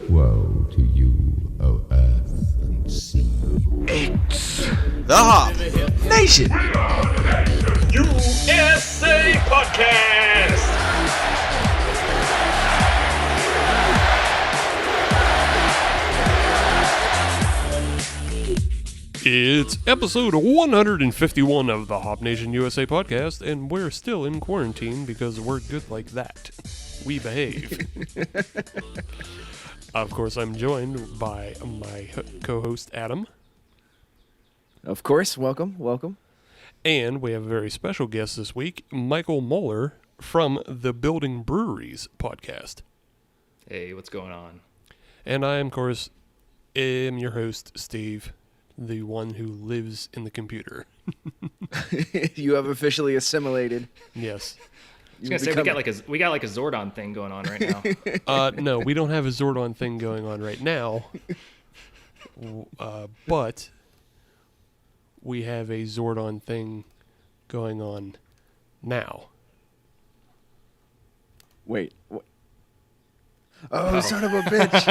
Woe to you, O earth and sea. It's the Hop Nation USA Podcast. It's episode 151 of the Hop Nation USA podcast, and we're still in quarantine because we're good like that. We behave. Of course, I'm joined by my co-host, Adam. Of course, welcome. And we have a very special guest this week, Michael Moeller from the Building Breweries podcast. Hey, what's going on? And I, of course, am your host, Steve, the one who lives in the computer. You have officially assimilated. Yes. I was gonna say we got like a Zordon thing going on right now. No, we don't have a Zordon thing going on right now. But we have a Zordon thing going on now. Wait. What? Oh, son of a bitch.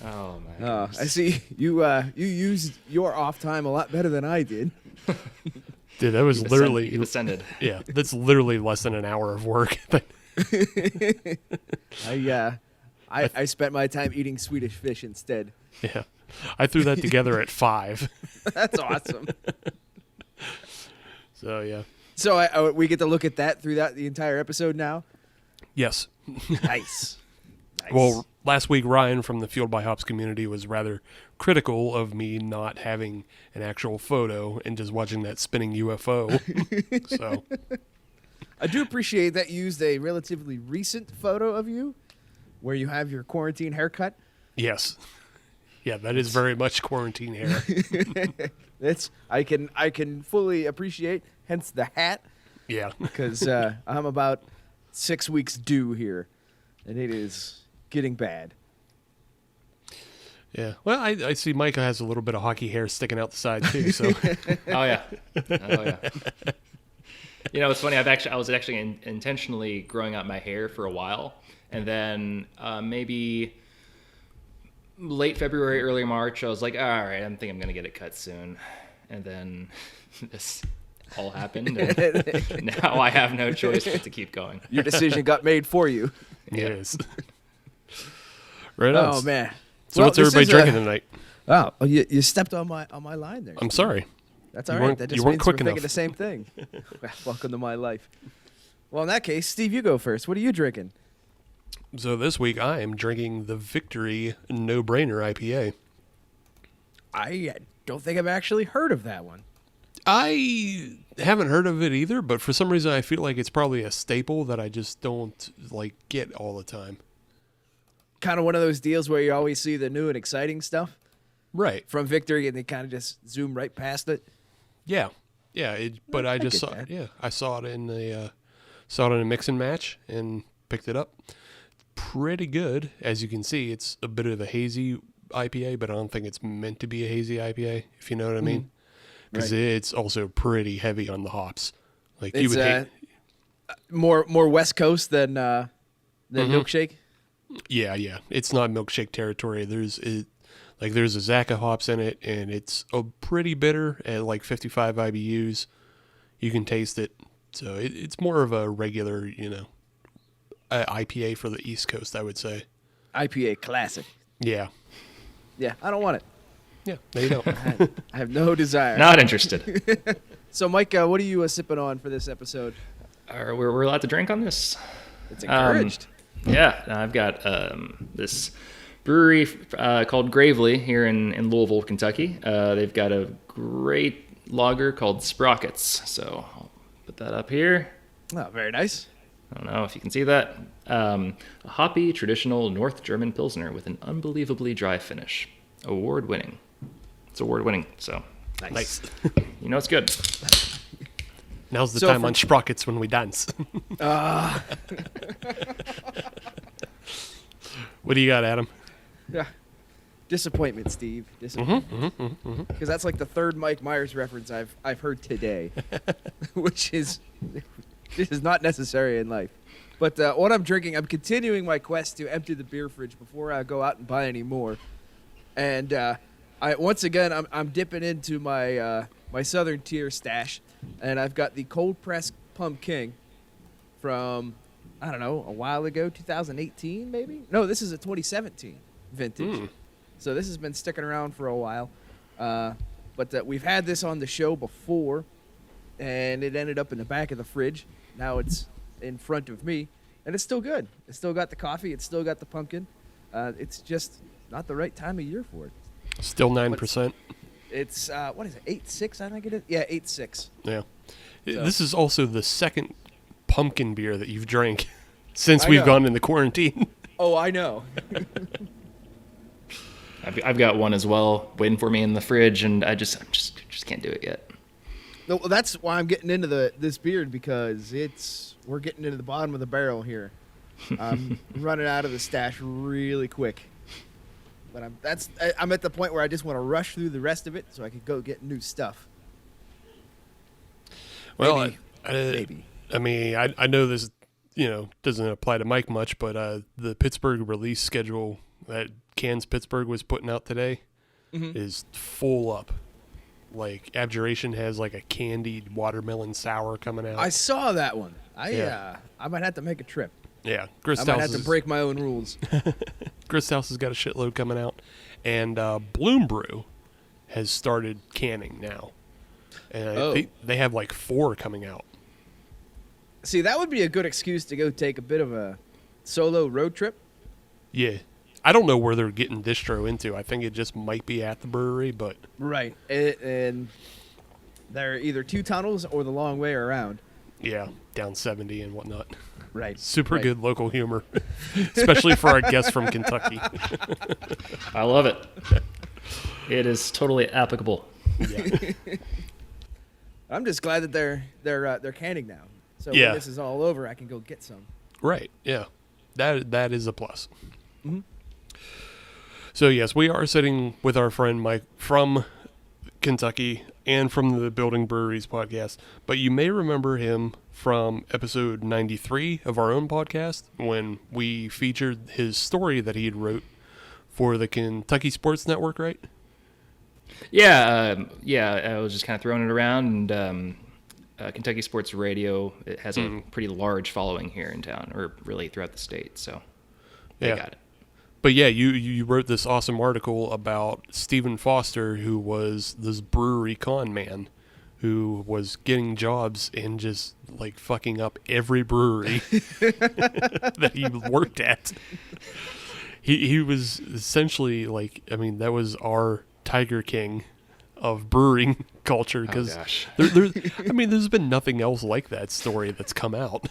Oh man. I see you used your off time a lot better than I did. Dude, that was literally... You descended. Yeah, that's literally less than an hour of work. I spent my time eating Swedish fish instead. Yeah. I threw that together at 5. That's awesome. So, yeah. So we get to look at that through the entire episode now? Yes. Nice. Well, last week, Ryan from the Fueled by Hops community was rather critical of me not having an actual photo and just watching that spinning UFO. So, I do appreciate that you used a relatively recent photo of you where you have your quarantine haircut. yes. Yeah, that is very much quarantine hair. I can fully appreciate, hence the hat, Yeah. because I'm about 6 weeks due here, and it is getting bad. Yeah. Well, I see Micah has a little bit of hockey hair sticking out the side too. So. Oh yeah. You know, it's funny. I was actually intentionally growing out my hair for a while, and then maybe late February, early March, I was like, all right, I think I'm gonna get it cut soon, and then this all happened, and now I have no choice but to keep going. Your decision got made for you. Yes. Right on. Oh man. So Well, what's this everybody is drinking tonight? Oh, you stepped on my line there. I'm Steve. sorry. That's You all right. weren't- That you just weren't means quick we're thinking enough. the same thing. Welcome to my life. Well, in that case, Steve, you go first. What are you drinking? So this week I am drinking the Victory No Brainer IPA. I don't think I've actually heard of that one. I haven't heard of it either, but for some reason I feel like it's probably a staple that I just don't get all the time. Kind of one of those deals where you always see the new and exciting stuff Right. from Victory, and they kind of just zoom right past it. Yeah. Yeah. But I just get saw that. it. Yeah. I saw it in a mix and match and picked it up. Pretty good. As you can see, it's a bit of a hazy IPA, but I don't think it's meant to be a hazy IPA, if you know what I mean. Because Right. it's also pretty heavy on the hops. Like you It's would hate. more West Coast than Milkshake. Yeah. It's not milkshake territory. There's a Zacca hops in it, and it's a pretty bitter at like 55 IBUs. You can taste it. So it's more of a regular, IPA for the East Coast, I would say. IPA classic. Yeah. Yeah, I don't want it. Yeah, there you go. I have no desire. Not interested. So, Mike, what are you sipping on for this episode? We're allowed to drink on this. It's encouraged. Yeah, I've got this brewery called Gravely here in Louisville, Kentucky. They've got a great lager called Sprockets. So I'll put that up here. Oh, very nice. I don't know if you can see that. A hoppy, traditional North German Pilsner with an unbelievably dry finish. Award-winning. It's award-winning, so Nice. you know it's good. Now's the So time for- on Sprockets when we dance. What do you got, Adam? Yeah. Disappointment, Steve. Disappointment. Because that's like the third Mike Myers reference I've heard today, which is This is not necessary in life. But what I'm drinking, I'm continuing my quest to empty the beer fridge before I go out and buy any more. And once again, I'm dipping into my my Southern Tier stash, and I've got the cold pressed Pumpking from, I don't know, a while ago, 2018 maybe? No, this is a 2017 vintage. So this has been sticking around for a while. But we've had this on the show before, and it ended up in the back of the fridge. Now it's in front of me, and it's still good. It's still got the coffee. It's still got the pumpkin. It's just not the right time of year for it. Still 9%. It's what is it? 8.6, I think it is. Yeah, 8.6. Yeah. So. This is also the second pumpkin beer that you've drank since I we've know. gone into quarantine. Oh, I know. I've got one as well waiting for me in the fridge, and I just can't do it yet. No, well, that's why I'm getting into this beer, because we're getting into the bottom of the barrel here. I'm running out of the stash really quick. But I'm at the point where I just want to rush through the rest of it so I can go get new stuff. Well, Maybe. I mean, I know this, doesn't apply to Mike much, but the Pittsburgh release schedule that Cans Pittsburgh was putting out today is full up. Like, Abjuration has like a candied watermelon sour coming out. I saw that one. Yeah. I might have to make a trip. Yeah, I Grist might House have to break my own rules. Grist House has got a shitload coming out, and Bloom Brew has started canning now, and I think they have like 4 coming out. See, that would be a good excuse to go take a bit of a solo road trip. Yeah, I don't know where they're getting distro into. I think it just might be at the brewery, but Right. And they're either 2 tunnels or the long way around. yeah, down 70 and whatnot. Right. Super Right. good local humor, especially for our guests from Kentucky. I love it. It is totally applicable. Yeah. I'm just glad that they're canning now. So Yeah. when this is all over, I can go get some. Right. Yeah. That is a plus. So yes, we are sitting with our friend Mike from Kentucky and from the Building Breweries podcast. But you may remember him from episode 93 of our own podcast when we featured his story that he had wrote for the Kentucky Sports Network, right? Yeah, I was just kind of throwing it around, and Kentucky Sports Radio, it has a pretty large following here in town, or really throughout the state, so they got it. But yeah, you wrote this awesome article about Stephen Foster, who was this brewery con man, who was getting jobs and just like fucking up every brewery that he worked at. He was essentially like, I mean, that was our Tiger King of brewing culture, because there's been nothing else like that story that's come out.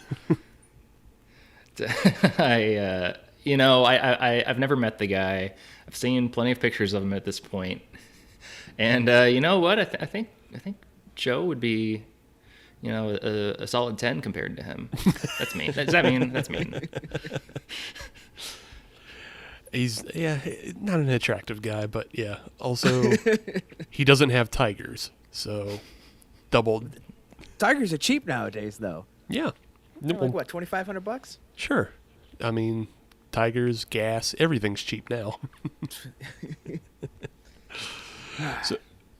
I've never met the guy. I've seen plenty of pictures of him at this point, and you know what? I think Joe would be, a solid 10 compared to him. That's mean. Does that mean that's mean? He's not an attractive guy, but yeah, also he doesn't have tigers, so double. Tigers are cheap nowadays, though. Yeah, They're like what, $2,500? Sure. I mean, tigers, gas, everything's cheap now.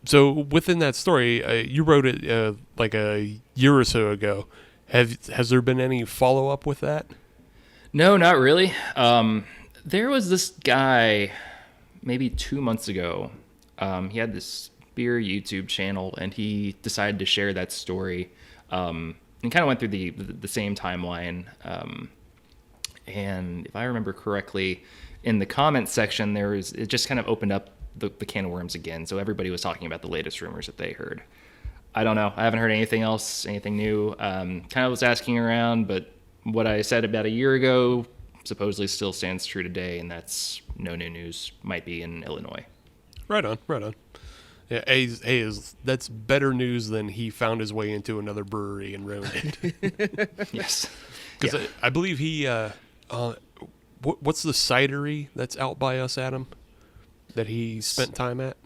So within that story, you wrote it like a year or so ago. Has there been any follow up with that? No, not really. There was this guy maybe 2 months ago. He had this beer YouTube channel, and he decided to share that story, and kind of went through the same timeline. And if I remember correctly, in the comments section, it just kind of opened up the can of worms again. So everybody was talking about the latest rumors that they heard. I don't know. I haven't heard anything else, anything new. Kind of was asking around, but what I said about a year ago supposedly still stands true today, and that's no new news. Might be in Illinois. Right on. Yeah, that's better news than he found his way into another brewery and ruined it. Yes. Because I believe he, what's the cidery that's out by us, Adam, that he spent time at?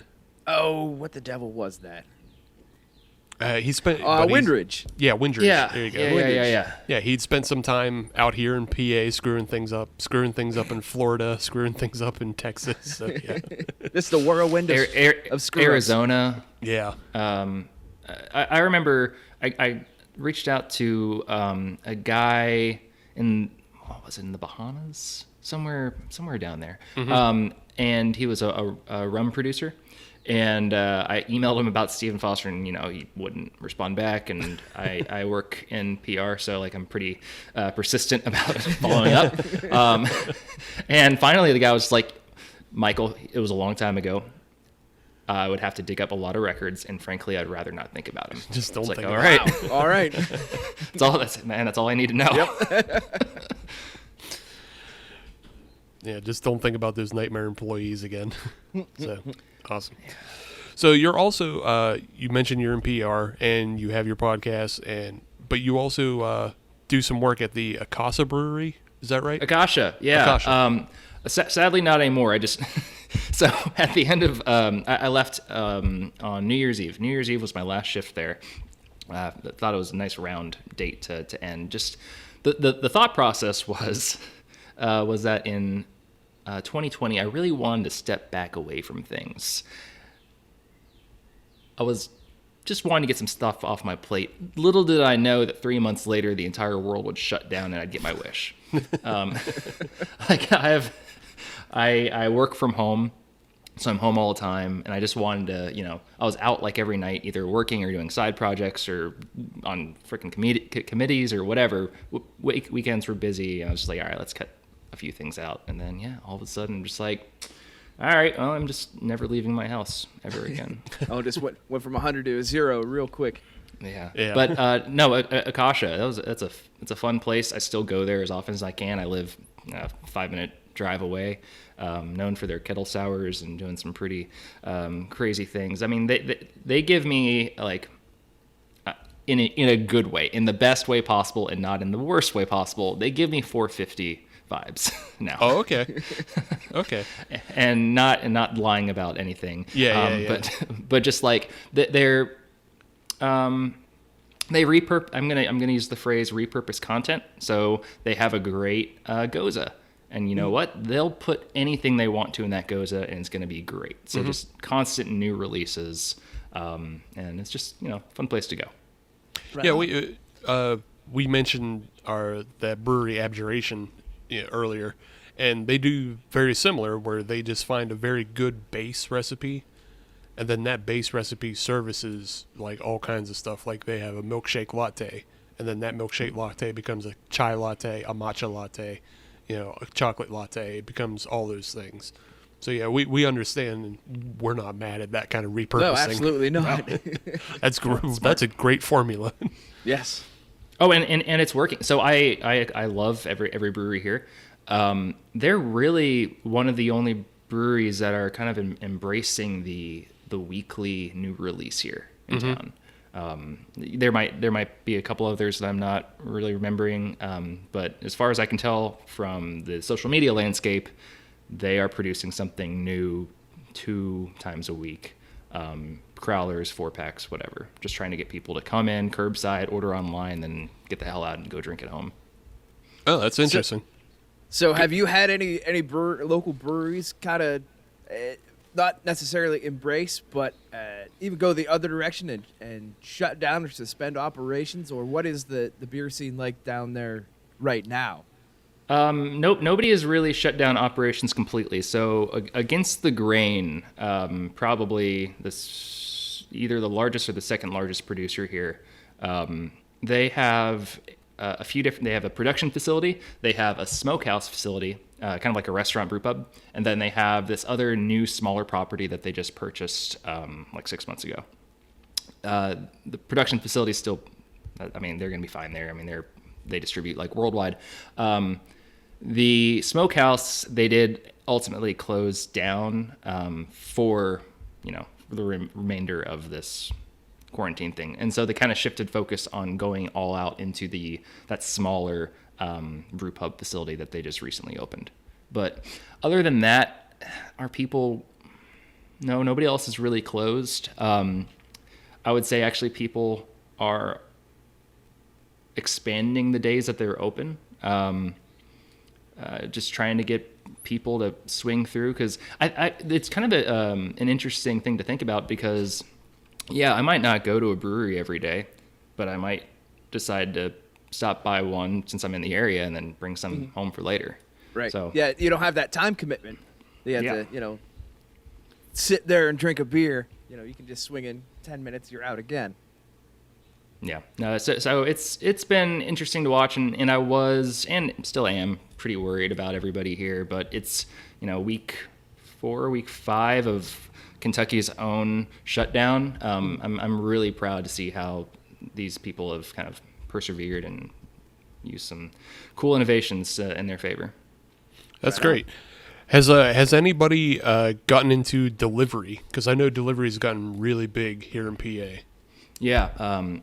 Oh, what the devil was that? He spent but he's- Windridge. Yeah, Windridge. Yeah, There you go. yeah. Yeah, he'd spent some time out here in PA screwing things up in Florida, screwing things up in Texas. So, yeah. This is the whirlwind of screw-ups. Arizona. Yeah. I remember I reached out to a guy in, what was it, in the Bahamas? Somewhere down there. And he was a rum producer. And I emailed him about Stephen Foster, and he wouldn't respond back. And I work in PR, so like I'm pretty persistent about following up. And finally, the guy was like, "Michael, it was a long time ago. I would have to dig up a lot of records, and frankly, I'd rather not think about him." Just don't It's think like, about all right, All right. that's all I need to know. Yeah, just don't think about those nightmare employees again. So, awesome. So you're also, you mentioned you're in PR and you have your podcast, but you also do some work at the Akasha Brewery. Is that right? Akasha, yeah. Akasha. Sadly, not anymore. I just so at the end of I left on New Year's Eve. New Year's Eve was my last shift there. I thought it was a nice round date to end. Just the thought process was that in 2020 I really wanted to step back away from things. I was just wanting to get some stuff off my plate. Little did I know that 3 months later the entire world would shut down and I'd get my wish. Like I work from home, so I'm home all the time, and I just wanted to, I was out like every night, either working or doing side projects or on freaking committees or whatever. Weekends were busy. I was just like, all right, let's cut a few things out. And then, all of a sudden, I'm just like, all right, well, I'm just never leaving my house ever again. Just went from 100 to 0 real quick. Yeah. Yeah. But no, Akasha, it's a fun place. I still go there as often as I can. I live a 5-minute drive away. Known for their kettle sours and doing some pretty crazy things. I mean, they give me like in a good way, in the best way possible, and not in the worst way possible. They give me 450 vibes now. Oh, okay. Okay. And not lying about anything. Yeah. But just like they're they repurpose. I'm gonna use the phrase repurpose content. So they have a great Goza, and you know what? They'll put anything they want to in that Goza, and it's gonna be great. So just constant new releases, and it's just fun place to go. Right. Yeah, we mentioned that brewery Abjuration earlier, and they do very similar, where they just find a very good base recipe, and then that base recipe services like all kinds of stuff. Like they have a milkshake latte, and then that milkshake latte becomes a chai latte, a matcha latte, a chocolate latte. It becomes all those things. So yeah, we understand, and we're not mad at that kind of repurposing. No, absolutely not. That's that's a great formula. Yes. Oh, and it's working. So I love every brewery here. They're really one of the only breweries that are kind of embracing the weekly new release here in town. There might be a couple others that I'm not really remembering, but as far as I can tell from the social media landscape, they are producing something new 2 times a week. Crowlers, 4-packs, whatever. Just trying to get people to come in, curbside, order online, then get the hell out and go drink at home. Oh, that's interesting. So have you had any local breweries kind of not necessarily embrace, but even go the other direction and shut down or suspend operations? Or what is the beer scene like down there right now? Nope, nobody has really shut down operations completely. So against the grain, probably either the largest or the second largest producer here. They have a few different. They have a production facility. They have a smokehouse facility, kind of like a restaurant brew pub, and then they have this other new smaller property that they just purchased like 6 months ago. The production facility is still. I mean, they're going to be fine there. I mean, they distribute like worldwide. The smokehouse, they did ultimately close down for the remainder of this quarantine thing, and so they kind of shifted focus on going all out into that smaller brew pub facility that they just recently opened. But other than that, nobody else is really closed. I would say actually people are expanding the days that they're open. Just trying to get people to swing through, because it's kind of an interesting thing to think about, because I might not go to a brewery every day, but I might decide to stop by one since I'm in the area and then bring some home for later. Right. So yeah, you don't have that time commitment. You have to, sit there and drink a beer. You can just swing in 10 minutes, you're out again. Yeah. No, so it's been interesting to watch, and I was, and still am, pretty worried about everybody here, but it's, week 4, week 5 of Kentucky's own shutdown. I'm really proud to see how these people have kind of persevered and used some cool innovations in their favor. That's great. Has anybody gotten into delivery? Because I know delivery has gotten really big here in PA. Yeah,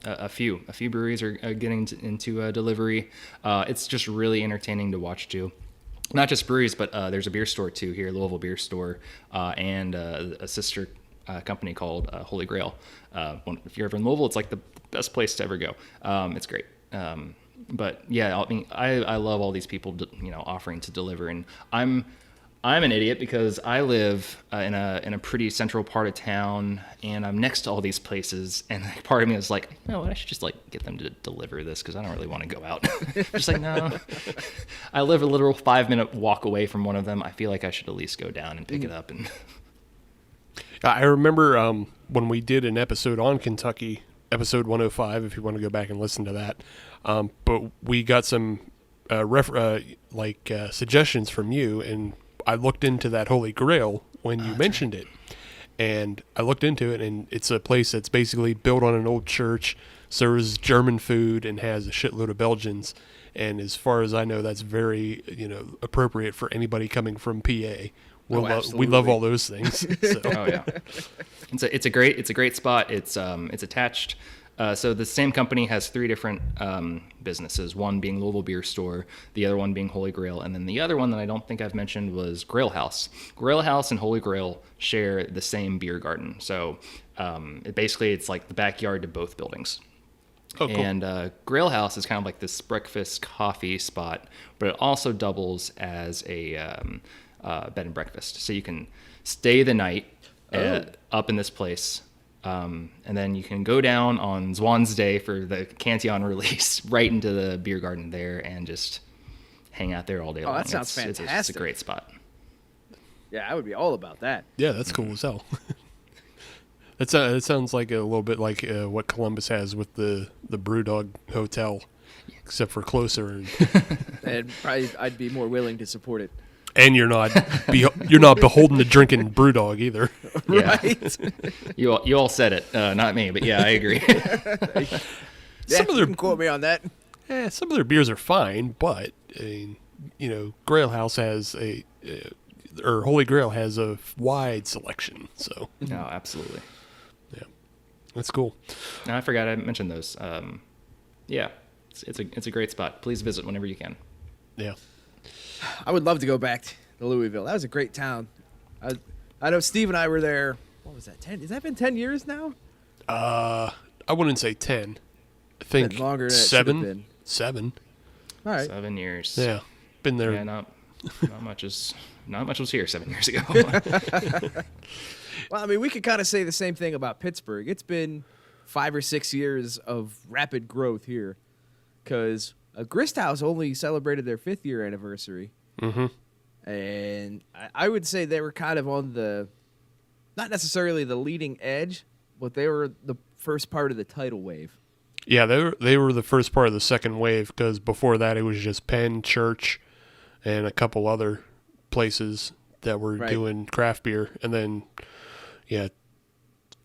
a few breweries are getting into delivery. It's just really entertaining to watch too. Not just breweries, but there's a beer store too here, Louisville Beer Store, and a sister company called Holy Grail. If you're ever in Louisville, it's like the best place to ever go. It's great. But yeah, I mean, I love all these people, offering to deliver, and I'm an idiot because I live in a pretty central part of town, and I'm next to all these places, and part of me is like, you know what, I should just get them to deliver this because I don't really want to go out. Just no. I live a literal 5-minute walk away from one of them. I feel like I should at least go down and pick it up. And I remember when we did an episode on Kentucky, episode 105, if you want to go back and listen to that, but we got some suggestions from you, and I looked into that Holy Grail when you mentioned it, and I looked into it, and it's a place that's basically built on an old church, serves German food, and has a shitload of Belgians. And as far as I know, that's very appropriate for anybody coming from PA. We love all those things. So. Oh yeah, it's a great spot. It's attached. So the same company has 3 different businesses, one being Louisville Beer Store, the other one being Holy Grail, and then the other one that I don't think I've mentioned was Grail House. Grail House and Holy Grail share the same beer garden. So it's like the backyard to both buildings. Oh, cool. And Grail House is kind of like this breakfast coffee spot, but it also doubles as a bed and breakfast. So you can stay the night up in this place. And then you can go down on Zwan's Day for the Cantillon release right into the beer garden there and just hang out there all day long. That sounds fantastic. It's a great spot. Yeah, I would be all about that. Yeah, that's cool as hell. It sounds like a little bit like what Columbus has with the Brewdog Hotel, except for closer. And probably I'd be more willing to support it. And you're not beholden to drinking Brewdog either. Right. You all said it, not me, but yeah, I agree. You can quote me on that. Some of their beers are fine, but Grail House has or Holy Grail has a wide selection. So no, absolutely. Yeah, that's cool. No, I forgot I mentioned those. Yeah, it's a great spot. Please visit whenever you can. Yeah. I would love to go back to Louisville. That was a great town. I know Steve and I were there. What was that? 10? Has that been 10 years now? I wouldn't say 10. I think been longer than 7. It should have been. 7. All right. 7 years. Yeah, been there. Yeah, not much was here 7 years ago. Well, I mean, we could kind of say the same thing about Pittsburgh. It's been 5 or 6 years of rapid growth here, because Grist House only celebrated their 5th year anniversary. Mm-hmm. And I would say they were kind of on not necessarily the leading edge, but they were the first part of the tidal wave. Yeah, they were the first part of the second wave, because before that it was just Penn, Church, and a couple other places that were doing craft beer. And then,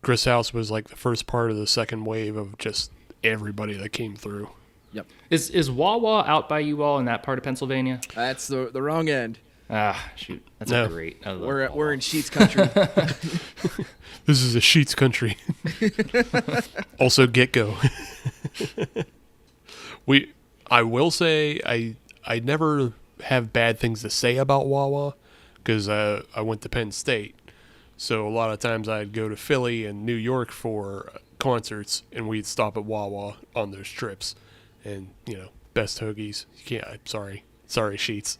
Grist House was like the first part of the second wave of just everybody that came through. Yep. Is Wawa out by you all in that part of Pennsylvania? That's the wrong end. Ah, shoot. That's great. We're in Sheets country. This is a Sheets country. Also, Get-Go. I will say I never have bad things to say about Wawa, because I went to Penn State. So a lot of times I'd go to Philly and New York for concerts, and we'd stop at Wawa on those trips. And, best hoagies. You can't, sorry, Sheets.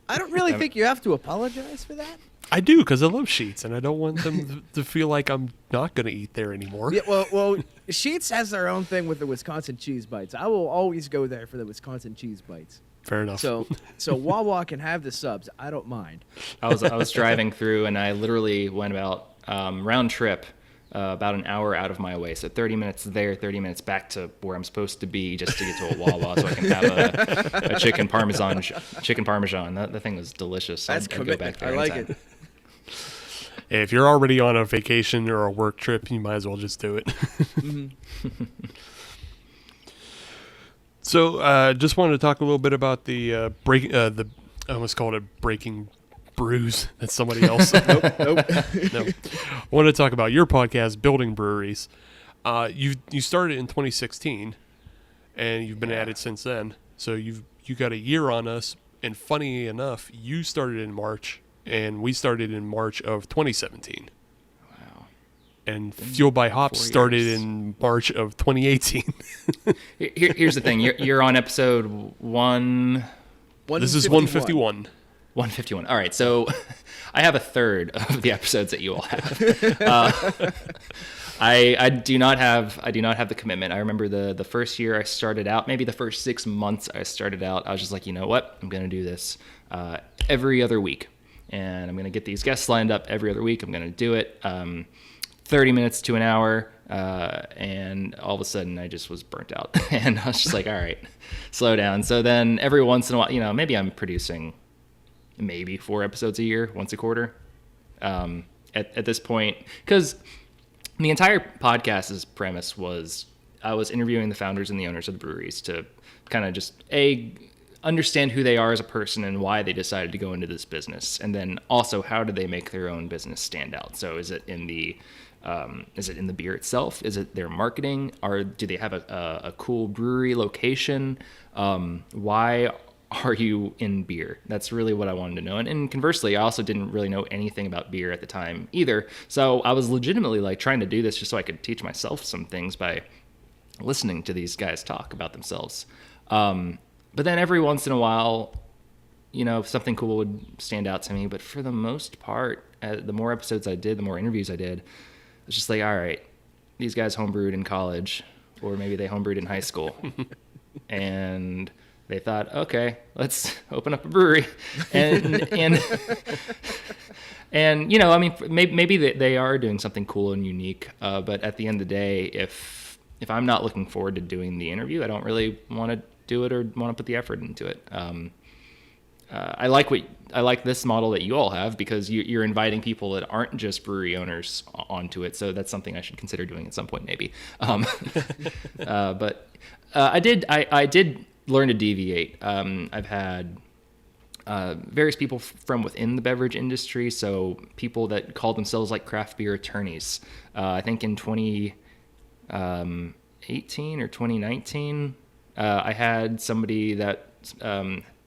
I don't really think you have to apologize for that. I do, because I love Sheets, and I don't want them to feel like I'm not going to eat there anymore. Yeah, well, Sheets has their own thing with the Wisconsin cheese bites. I will always go there for the Wisconsin cheese bites. Fair enough. So Wawa can have the subs. I don't mind. I was driving through, and I literally went about round trip about an hour out of my way. So 30 minutes there, 30 minutes back to where I'm supposed to be just to get to a Wawa so I can have a chicken parmesan. That thing was delicious. That's I'd go commitment. back there I like anytime. it. If you're already on a vacation or a work trip, you might as well just do it. Mm-hmm. So, just wanted to talk a little bit about the I almost called it Breaking Brews. That's somebody else. Nope. No. I wanted to talk about your podcast, Building Breweries. You started in 2016, and you've been at it since then. So you got a year on us. And funny enough, you started in March, and we started in March of 2017. Wow. And Fueled by Hops 4 started years. in March of 2018. Here's the thing. You're on episode 1. This is 151. 151. All right, so I have a third of the episodes that you all have. I do not have the commitment. I remember the first year I started out, maybe the first 6 months I started out, I was just like, you know what? I'm going to do this every other week. And I'm going to get these guests lined up every other week. I'm going to do it 30 minutes to an hour. And all of a sudden I just was burnt out. And I was just like, all right, slow down. So then every once in a while, maybe I'm producing maybe 4 episodes a year, once a quarter. At this point, because the entire podcast's premise was I was interviewing the founders and the owners of the breweries to kind of just understand who they are as a person and why they decided to go into this business, and then also how do they make their own business stand out. So is it in the beer itself? Is it their marketing? Or do they have a cool brewery location? Why are you in beer? That's really what I wanted to know. And conversely, I also didn't really know anything about beer at the time either. So I was legitimately like trying to do this just so I could teach myself some things by listening to these guys talk about themselves. But then every once in a while, something cool would stand out to me. But for the most part, the more episodes I did, the more interviews I did, it was just like, all right, these guys homebrewed in college, or maybe they homebrewed in high school. And they thought, okay, let's open up a brewery. And maybe they are doing something cool and unique. But at the end of the day, if I'm not looking forward to doing the interview, I don't really want to do it or want to put the effort into it. I like this model that you all have, because you're inviting people that aren't just brewery owners onto it. So that's something I should consider doing at some point, maybe. But I did learn to deviate. I've had various people from within the beverage industry, so people that call themselves like craft beer attorneys. I think in 2018 or 2019, I had somebody that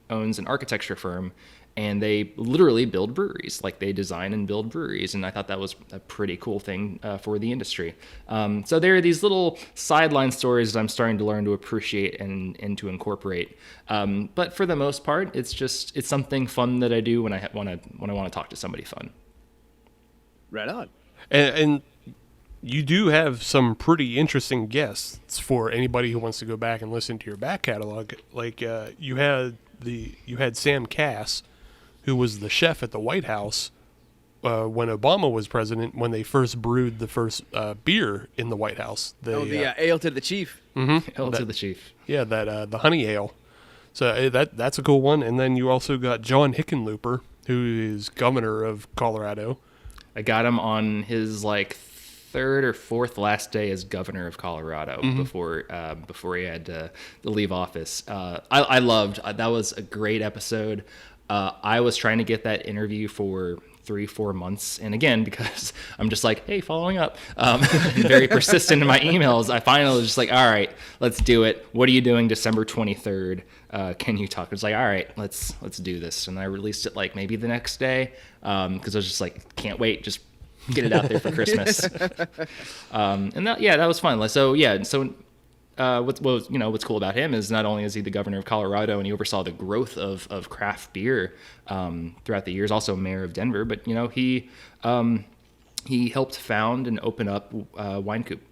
owns an architecture firm, and they literally build breweries. Like, they design and build breweries, and I thought that was a pretty cool thing for the industry. So there are these little sideline stories that I'm starting to learn to appreciate and to incorporate. But for the most part, it's something fun that I do when I want to talk to somebody fun. Right on. And you do have some pretty interesting guests for anybody who wants to go back and listen to your back catalog. Like, you had Sam Cass, who was the chef at the White House when Obama was president, when they first brewed the first beer in the White House. The Ale to the Chief. Ale to the Chief. Yeah, the honey ale. So that's a cool one. And then you also got John Hickenlooper, who is governor of Colorado. I got him on his third or fourth last day as governor of Colorado before he had to leave office. I loved that. Was a great episode. I was trying to get that interview for 3-4 months, and again, because I'm just like, hey, following up, and very persistent in my emails, I finally was just like, all right, let's do it. What are you doing December 23rd? Can you talk? It's like, all right, let's do this. And I released it maybe the next day, because I was just like, can't wait, just get it out there for Christmas. And that was fun. What's cool about him is not only is he the governor of Colorado and he oversaw the growth of craft beer throughout the years, also mayor of Denver, but he helped found and open up Wine Coop,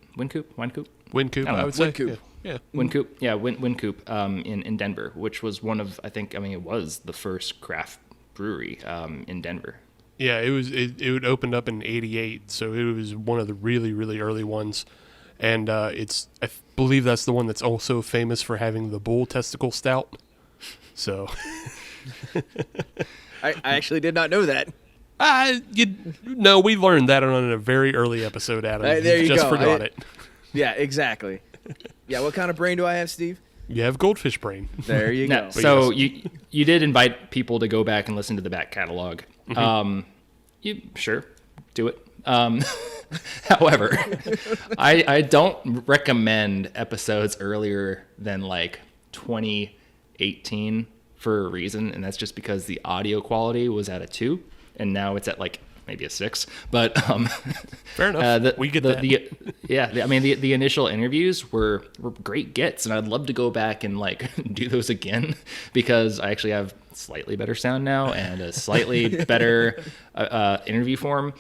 I would say. Coop. Yeah. Win Coop, Win Coop in Denver, which was one of, it was the first craft brewery in Denver. Yeah, it opened up in '88, so it was one of the really, really early ones. And I believe that's the one that's also famous for having the bull testicle stout. So I actually did not know that. We learned that on a very early episode, Adam. There you just go. forgot it. Yeah, exactly. Yeah, what kind of brain do I have, Steve? You have goldfish brain. There you go. So you did invite people to go back and listen to the back catalog. You sure do it. However, I don't recommend episodes earlier than 2018 for a reason, and that's just because the audio quality was at a 2, and now it's at maybe a 6. But fair enough. We get that. The initial interviews were great gets, and I'd love to go back and do those again because I actually have slightly better sound now and a slightly better interview form.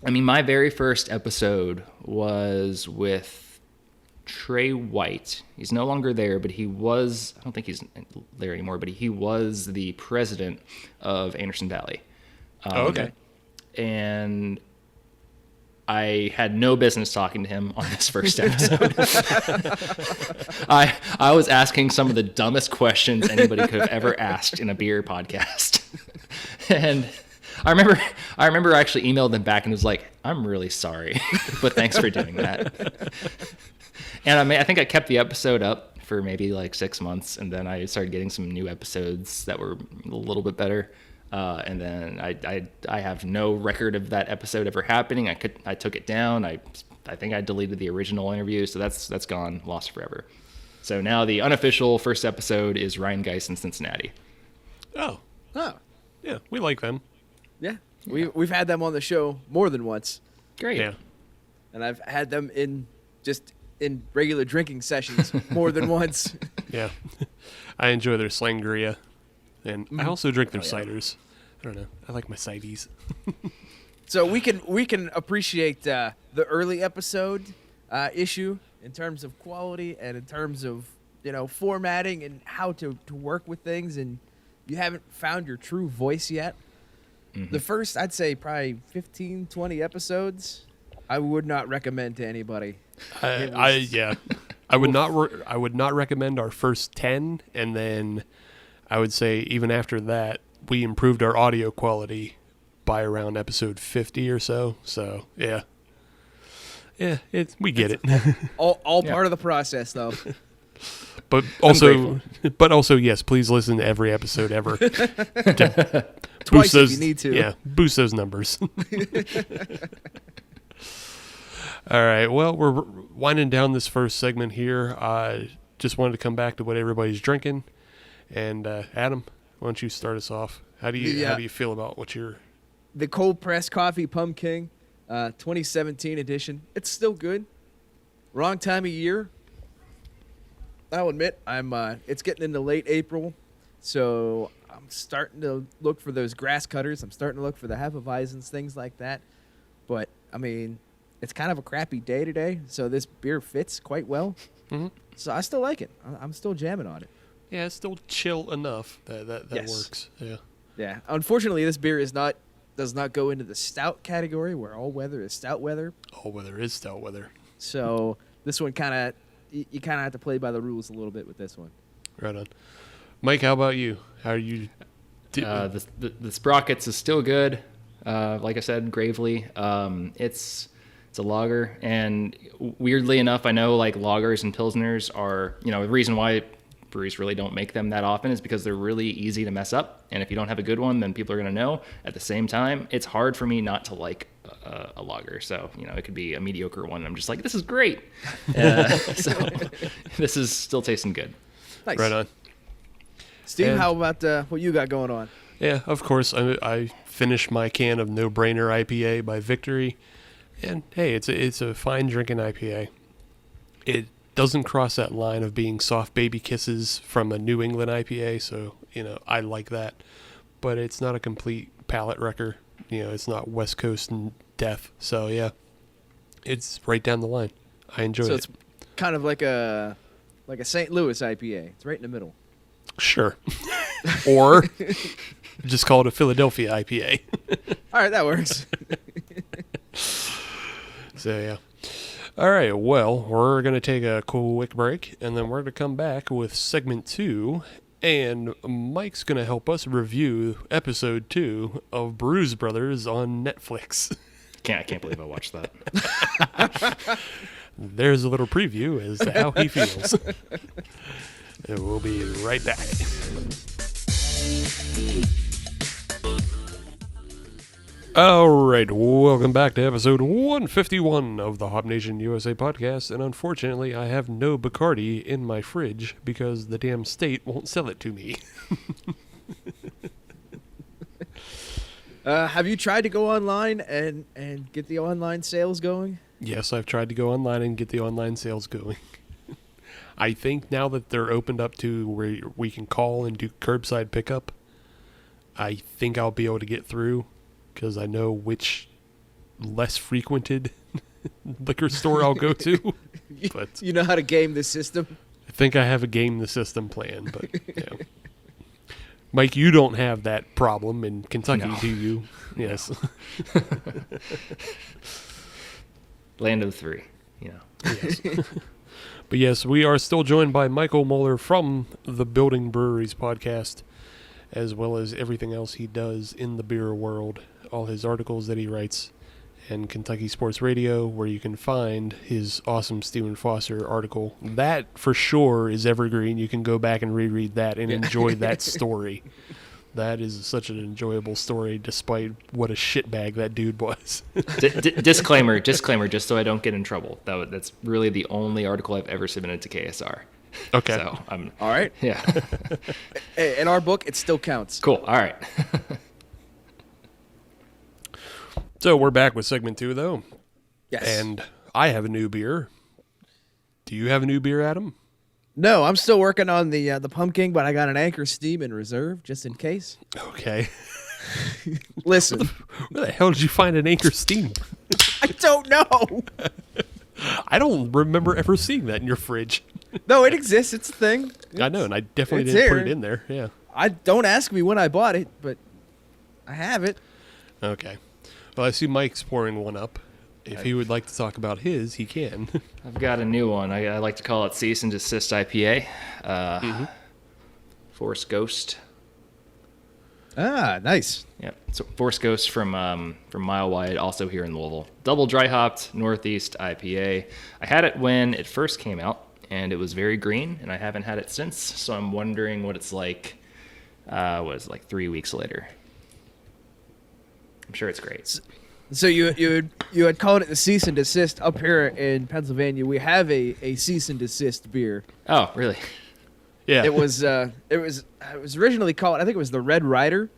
My very first episode was with Trey White. He's no longer there, but he was, I don't think he's there anymore, but he was the president of Anderson Valley. Okay. And I had no business talking to him on this first episode. I was asking some of the dumbest questions anybody could have ever asked in a beer podcast. And I remember I actually emailed them back and was like, I'm really sorry, but thanks for doing that. And I think I kept the episode up for maybe 6 months, and then I started getting some new episodes that were a little bit better. And then I have no record of that episode ever happening. I took it down. I think I deleted the original interview, so that's gone, lost forever. So now the unofficial first episode is Ryan Geis in Cincinnati. Oh, yeah, we like them. Yeah, we've had them on the show more than once. Great. Yeah, and I've had them in regular drinking sessions more than once. Yeah, I enjoy their sangria, and I also drink their ciders. I don't know. I like my cides. So we can appreciate the early episode issue in terms of quality and in terms of formatting and how to work with things, and you haven't found your true voice yet. Mm-hmm. The first, I'd say, probably 15, 20 episodes, I would not recommend to anybody. I would not recommend our first 10, and then I would say even after that, we improved our audio quality by around episode 50 or so. So yeah, we get it. All part of the process, though. But also, yes, please listen to every episode ever. Twice if you need to. Yeah, boost those numbers. All right, well, we're winding down this first segment here. Just wanted to come back to what everybody's drinking. And Adam, why don't you start us off? How do you feel about the cold pressed coffee Pumpking 2017 edition? It's still good. Wrong time of year. I'll admit, it's getting into late April, so I'm starting to look for those grass cutters. I'm starting to look for the Hefeweizens, things like that. But it's kind of a crappy day today, so this beer fits quite well. Mm-hmm. So I still like it. I'm still jamming on it. Yeah, it's still chill enough that yes. Works. Yeah. Yeah. Unfortunately, this beer does not go into the stout category where all weather is stout weather. All weather is stout weather. So this one you kind of have to play by the rules a little bit with this one. Right on. Mike, how about you? How are you? The Sprockets is still good. Like I said, Gravely. It's a lager, and weirdly enough, I know lagers and pilsners are the reason why breweries really don't make them that often is because they're really easy to mess up, and if you don't have a good one, then people are going to know. At the same time, it's hard for me not to like a lager, so it could be a mediocre one. I'm just like, this is great. So this is still tasting good. Nice. Right on. Steve, how about what you got going on? Yeah, of course. I finished my can of No Brainer IPA by Victory, and hey, it's a fine drinking IPA. It doesn't cross that line of being soft baby kisses from a New England IPA, so I like that. But it's not a complete palate wrecker. It's not West Coast and death. So yeah, it's right down the line. I enjoy it. So it's kind of like a St. Louis IPA. It's right in the middle. Sure. Or just call it a Philadelphia IPA. All right, that works. So yeah. All right, well, we're going to take a quick break, and then we're going to come back with segment 2, and Mike's going to help us review episode 2 of Brews Brothers on Netflix. I can't believe I watched that. There's a little preview as to how he feels. And we'll be right back. All right, welcome back to episode 151 of the Hop Nation USA podcast, and unfortunately I have no Bacardi in my fridge because the damn state won't sell it to me. Have you tried to go online and get the online sales going? Yes, I've tried to go online and get the online sales going. I think now that they're opened up to where we can call and do curbside pickup, I think I'll be able to get through. Because I know which less frequented liquor store I'll go to. But you know how to game the system? I think I have a game the system plan. But yeah. Mike, you don't have that problem in Kentucky, No. do you? Yes. Land of the three, Yes. But yes, we are still joined by Michael Moeller from the Building Breweries podcast, as well as everything else he does in the beer world. All his articles that he writes, and Kentucky Sports Radio, where you can find his awesome Stephen Foster article. That, for sure, is evergreen. You can go back and reread that and enjoy that story. That is such an enjoyable story, despite what a shitbag that dude was. disclaimer, just so I don't get in trouble. That's really the only article I've ever submitted to KSR. Okay. So I'm All right. yeah. Hey, in our book, it still counts. Cool. All right. So we're back with segment 2, though. Yes. And I have a new beer. Do you have a new beer, Adam? No, I'm still working on the Pumpking, but I got an Anchor Steam in reserve just in case. Okay. Listen, Where the hell did you find an Anchor Steam? I don't know. I don't remember ever seeing that in your fridge. No, it exists. It's a thing. I know, and I definitely it's didn't put here. it in there. Yeah. I don't ask me when I bought it, but I have it. Okay. Well, I see Mike's pouring one up. If he would like to talk about his, he can. I've got a new one. I like to call it Cease and Desist IPA. Force Ghost. Ah, nice. Yep. So Force Ghost from Mile Wide, also here in Louisville. Double dry hopped Northeast IPA. I had it when it first came out, and it was very green, and I haven't had it since. So I'm wondering what it's like. Was like 3 weeks later. I'm sure it's great. So you had called it the Cease and Desist. Up here in Pennsylvania, we have a Cease and Desist beer. Oh, really? Yeah. It was originally called, I think it was the Red Rider.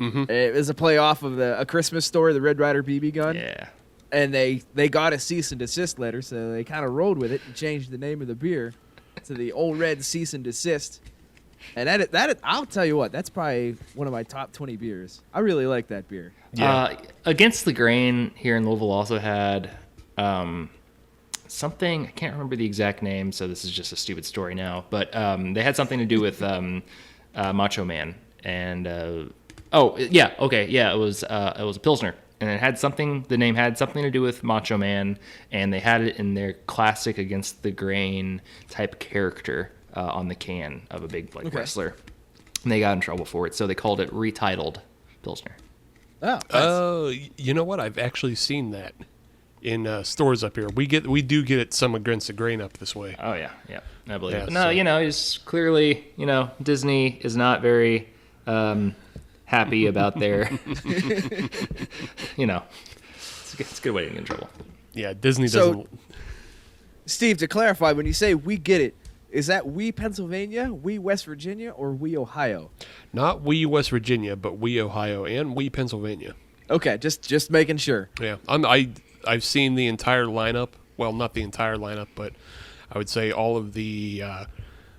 Mm-hmm. It was a play off of A Christmas Story, the Red Rider BB gun. Yeah. And they got a cease and desist letter, so they kind of rolled with it and changed the name of the beer to the Old Red Cease and Desist. And that I'll tell you what, that's probably one of my top 20 beers. I really like that beer. Yeah. Against the Grain here in Louisville also had something, I can't remember the exact name, so this is just a stupid story now, but they had something to do with Macho Man. And it was a Pilsner. And it had the name had something to do with Macho Man, and they had it in their classic Against the Grain type character on the can of a big wrestler. And they got in trouble for it, so they called it Retitled Pilsner. Oh, nice. Oh, you know what? I've actually seen that in stores up here. We do get it some Against the Grain up this way. Oh yeah, I believe Yeah, it. But no, so- it's clearly, Disney is not very happy about their, it's a good way to get in trouble. Yeah, Disney So- doesn't. Steve, to clarify, when you say we get it, Is that we Pennsylvania, we West Virginia, or we Ohio? Not we West Virginia, but we Ohio and we Pennsylvania. Okay, just making sure. Yeah, I've seen the entire lineup. Well, not the entire lineup, but I would say all of the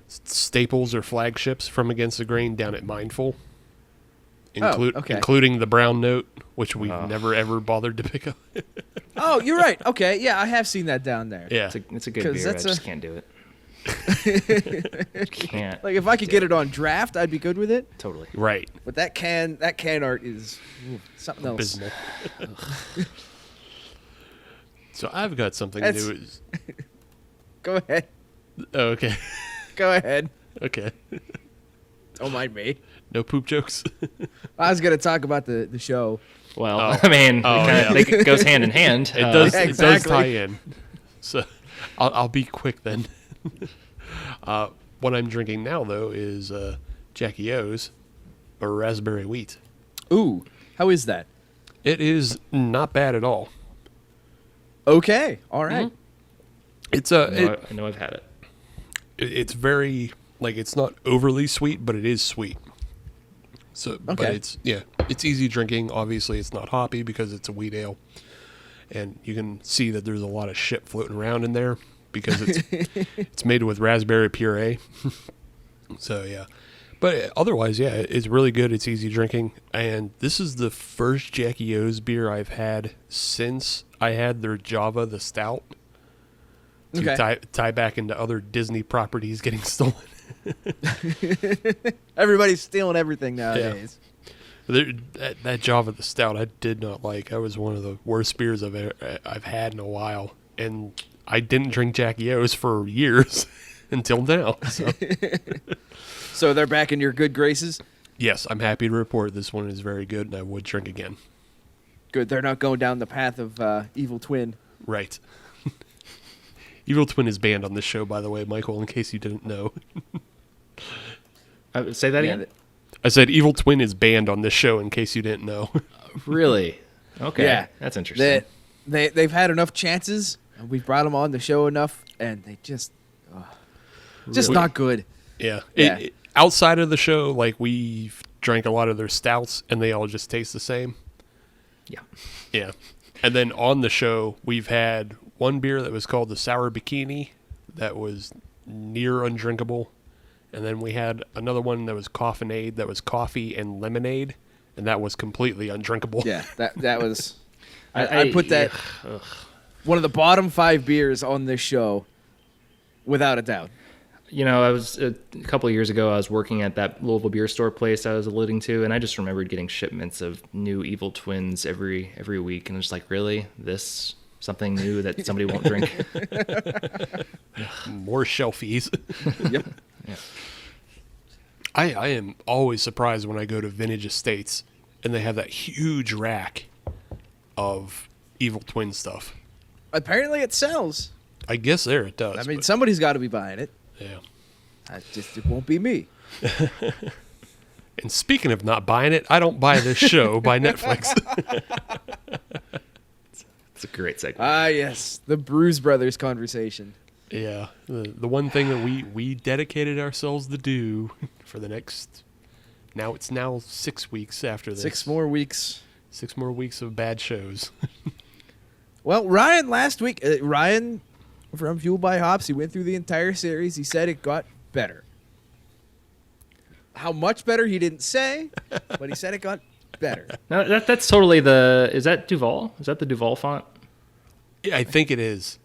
staples or flagships from Against the Grain down at Mindful, okay. including the brown note, which we've never ever bothered to pick up. Oh, you're right. Okay, yeah, I have seen that down there. Yeah, It's a good 'Cause beer. I that's just can't do it. Can't. Like if I could get it on draft, I'd be good with it. Totally. right. But that can art is something else. Abysmal. So I've got something That's- new. Go ahead. Oh, okay. Go ahead. Okay. Don't mind me. No poop jokes. I was gonna talk about the show. Well, Oh. I mean, Oh, it goes hand in hand. It does. Yeah, It does exactly. tie in. So I'll be quick then. What I'm drinking now though is Jackie O's or raspberry wheat. Ooh, how is that? It is not bad at all. Okay, all right. It's I know I've had it. it's very like it's not overly sweet, but it is sweet. So, but Okay. it's easy drinking. Obviously, it's not hoppy because it's a wheat ale, and you can see that there's a lot of shit floating around in there because it's made with raspberry puree. So yeah, but otherwise, yeah, it's really good. It's easy drinking, and this is the first Jackie O's beer I've had since I had their Java the Stout. To Okay. tie back into other Disney properties getting stolen. Everybody's stealing everything nowadays. That Java the Stout I did not like. That was one of the worst beers I've had in a while, and I didn't drink Jackie O's for years until now. So. So they're back in your good graces. Yes, I'm happy to report this one is very good, and I would drink again. Good. They're not going down the path of Evil Twin. Right. Evil Twin is banned on this show, by the way, Michael, in case you didn't know. Say that again. I said Evil Twin is banned on this show, in case you didn't know. Really? Okay. Yeah. That's interesting. They've had enough chances, and we've brought them on the show enough, and they just Really? not good. Yeah. Yeah. Outside of the show, like, we've drank a lot of their stouts, and they all just taste the same. Yeah. Yeah. And then on the show, we've had one beer that was called the Sour Bikini that was near undrinkable. And then we had another one that was Coffinade that was coffee and lemonade, and that was completely undrinkable. Yeah, that was. I put that Ugh. one of the bottom 5 beers on this show, without a doubt. You know, I was a couple of years ago. I was working at that Louisville beer store place I was alluding to, and I just remembered getting shipments of new Evil Twins every week, and I'm just like, really, this something new that somebody won't drink? More shelfies. Yep. Yeah. I am always surprised when I go to Vintage Estates and they have that huge rack of Evil Twin stuff. Apparently, it sells. I guess there it does. I mean, but, somebody's got to be buying it. yeah. It won't be me. And speaking of not buying it, I don't buy this show by Netflix. It's a great segment. Ah, yes, the Brews Brothers conversation. Yeah, the one thing that we dedicated ourselves to do for the next, it's now 6 weeks after this. 6 more weeks. 6 more weeks of bad shows. Well, Ryan last week, Ryan from Fueled by Hops, he went through the entire series. He said it got better. How much better, he didn't say, but he said it got better. No, that's totally is that Duval? Is that the Duval font? Yeah, I think it is.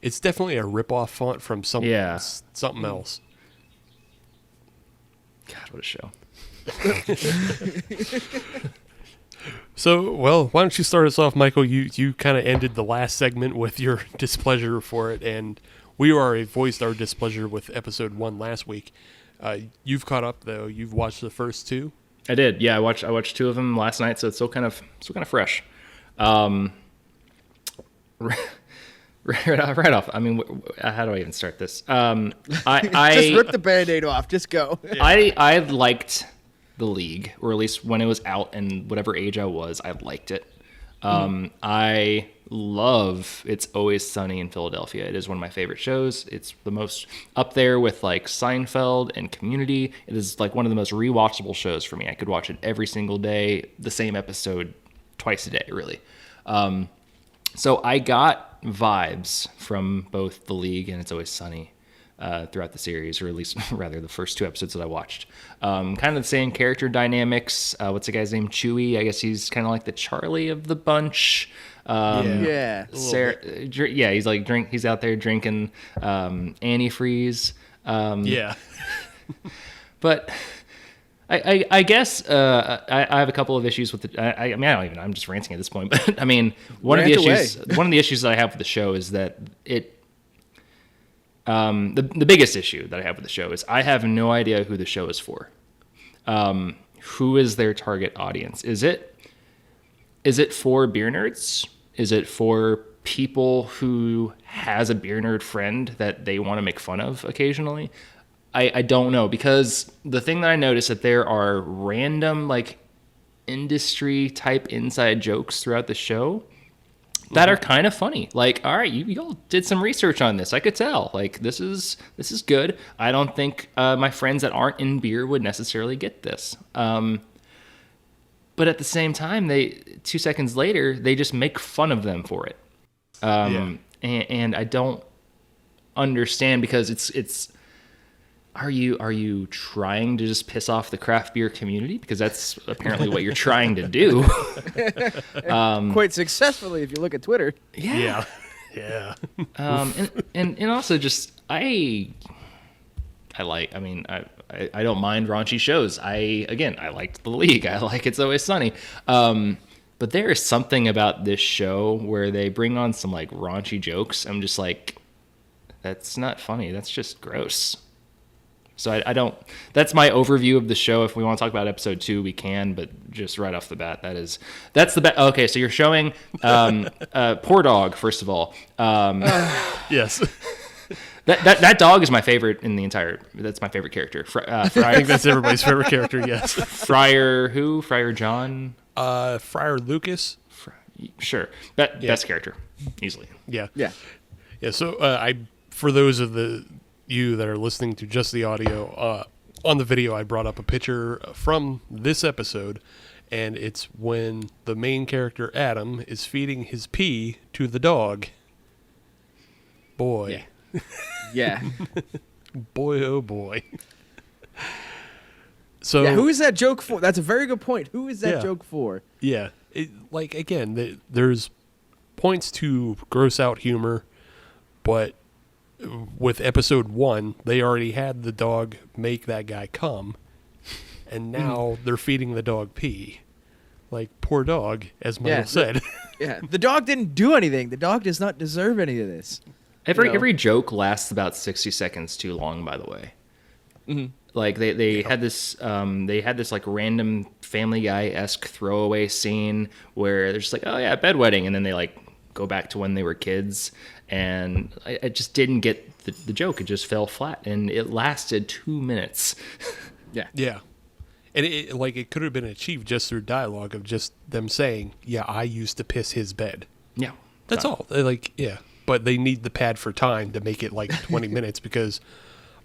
It's definitely a rip-off font from something else. God, what a show. So, well, why don't you start us off, Michael? You kind of ended the last segment with your displeasure for it, and we already voiced our displeasure with episode 1 last week. You've caught up, though. You've watched the first 2. I did. Yeah, I watched 2 of them last night, so it's still kind of fresh. Right off. I mean, how do I even start this? I Just rip the Band-Aid off. Just go. I liked the league, or at least when it was out and whatever age I was, I liked it. I love It's Always Sunny in Philadelphia. It is one of my favorite shows. It's the most up there with like Seinfeld and Community. It is like one of the most rewatchable shows for me. I could watch it every single day, the same episode twice a day, really. So I got vibes from both The League and It's Always Sunny throughout the series, or at least rather the first 2 episodes that I watched. Kind of the same character dynamics. What's the guy's name? Chewy. I guess he's kind of like the Charlie of the bunch. Yeah. Sarah, he's like he's out there drinking antifreeze. Yeah. But I guess I have a couple of issues with the. I mean, I don't even know. I'm just ranting at this point. But I mean, one of the issues that I have with the show is that it. The biggest issue that I have with the show is I have no idea who the show is for. Who is their target audience? Is it for beer nerds? Is it for people who has a beer nerd friend that they want to make fun of occasionally? I don't know, because the thing that I noticed that there are random like industry type inside jokes throughout the show that are kind of funny. Like, all right, y'all did some research on this. I could tell. Like, this is good. I don't think my friends that aren't in beer would necessarily get this. But at the same time, 2 seconds later, they just make fun of them for it. And I don't understand, because it's are you trying to just piss off the craft beer community? Because that's apparently what you're trying to do. Quite successfully, if you look at Twitter. Yeah. And also just I don't mind raunchy shows. I liked The League. I like It's Always Sunny. But there is something about this show where they bring on some like raunchy jokes. I'm just like, that's not funny. That's just gross. So I don't. That's my overview of the show. If we want to talk about episode 2, we can. But just right off the bat, that's the best. Okay, so you're showing Poor Dog, first of all. Yes. That dog is my favorite in the entire. That's my favorite character. I think that's everybody's favorite character. Yes. Friar who? Friar John. Friar Lucas. Sure. Best character, easily. Yeah. Yeah. So for those of you that are listening to just the audio, on the video I brought up a picture from this episode, and it's when the main character Adam is feeding his pee to the dog. Boy. Yeah. Boy, oh boy. So who is that joke for? That's a very good point. Who is that joke for? Yeah. There's points to gross out humor, but with episode 1, they already had the dog make that guy come, and now they're feeding the dog pee. Like, poor dog, as Michael said. Yeah, the dog didn't do anything. The dog does not deserve any of this. Every joke lasts about 60 seconds too long, by the way. Mm-hmm. Like they had this like random Family Guy-esque throwaway scene where they're just like, oh yeah, bedwetting, and then they like go back to when they were kids, and I just didn't get the joke. It just fell flat, and it lasted 2 minutes. Yeah. And it could have been achieved just through dialogue of just them saying, yeah, I used to piss his bed. Yeah. That's all. But they need the pad for time to make it like 20 minutes, because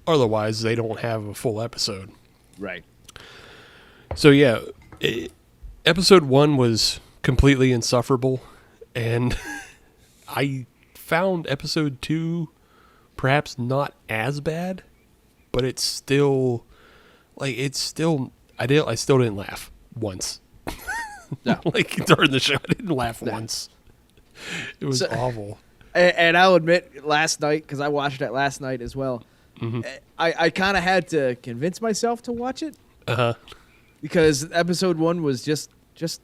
otherwise they don't have a full episode. Right. So yeah, episode 1 was completely insufferable, and I found episode 2 perhaps not as bad, but it's still I still didn't laugh once. No. Like during the show, I didn't laugh once. It was awful. And I'll admit, last night, because I watched it last night as well, I kind of had to convince myself to watch it. Because episode 1 was just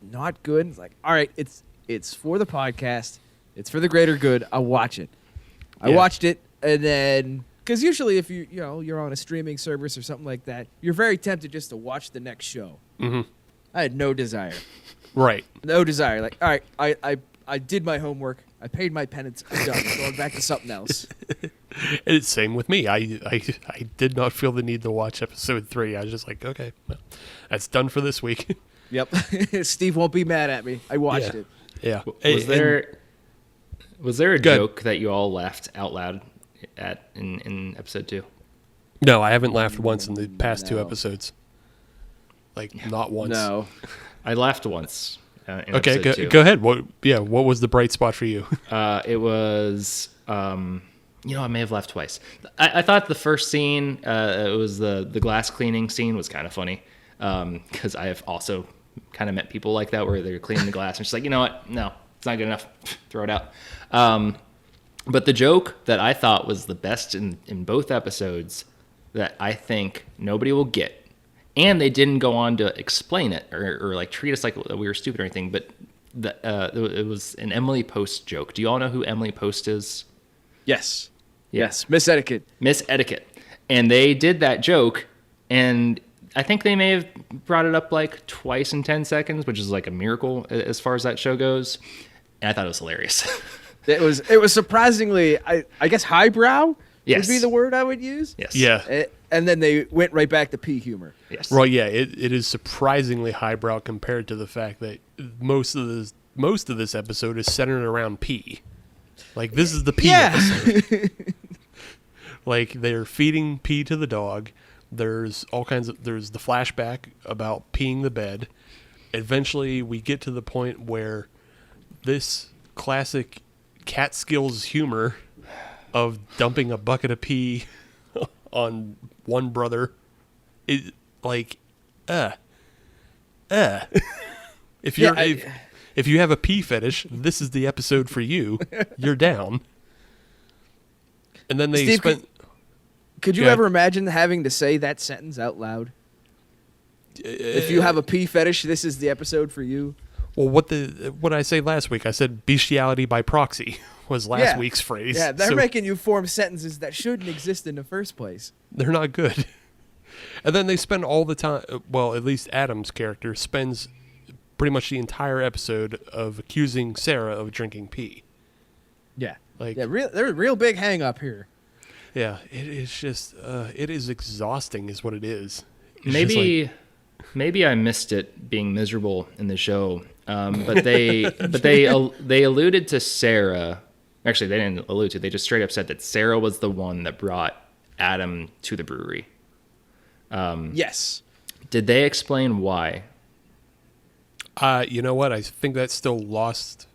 not good. It's like, all right, it's for the podcast. It's for the greater good. I'll watch it. I watched it, and then, because usually if you're on a streaming service or something like that, you're very tempted just to watch the next show. Mm-hmm. I had no desire. Right. No desire. Like, all right, I did my homework. I paid my penance. I'm done. I'm going back to something else. It's same with me. I did not feel the need to watch episode 3. I was just like, okay, well, that's done for this week. Yep. Steve won't be mad at me. I watched it. Yeah. Was there a Go ahead. joke that you all laughed out loud at in episode 2? No, I haven't laughed once in the past 2 No. episodes. Like, not once. No. I laughed once. In Okay, episode 2. go ahead. What was the bright spot for you? It was, I may have laughed twice. I thought the first scene, it was the glass cleaning scene, was kind of funny. Because I have also kind of met people like that where they're cleaning the glass and she's like, you know what? No, it's not good enough. Throw it out. But the joke that I thought was the best in both episodes that I think nobody will get, and they didn't go on to explain it or like treat us like we were stupid or anything, but it was an Emily Post joke. Do you all know who Emily Post is? Yes. Yeah. Yes. Miss Etiquette. Miss Etiquette. And they did that joke, and I think they may have brought it up like twice in 10 seconds, which is like a miracle as far as that show goes. And I thought it was hilarious. It was surprisingly, I guess, highbrow Yes. would be the word I would use. Yes. Yeah. And then they went right back to pea humor. Yes. Well, yeah, it is surprisingly highbrow compared to the fact that most of this episode is centered around pee. Like, this is the pee episode. Like, they're feeding pee to the dog. There's the flashback about peeing the bed. Eventually, we get to the point where this classic Catskills humor of dumping a bucket of pee on one brother is like, if you're if you have a pee fetish, this is the episode for you. You're down. And then they Steve, spent. Could you Yeah. ever imagine having to say that sentence out loud? If you have a pee fetish, this is the episode for you. Well, what did I say last week? I said bestiality by proxy was last Yeah. week's phrase. Yeah, they're So making you form sentences that shouldn't exist in the first place. they're not good. And then they spend all the time. Well, at least Adam's character spends pretty much the entire episode of accusing Sarah of drinking pee. Yeah. Like, Yeah, they're a real big hang up here. yeah, it is just it is exhausting, is what it is. It's just like- Maybe I missed it being miserable in the show, but they alluded to Sarah. Actually, they didn't allude to. They just straight up said that Sarah was the one that brought Adam to the brewery. Yes. Did they explain why? You know what? I think that's still lost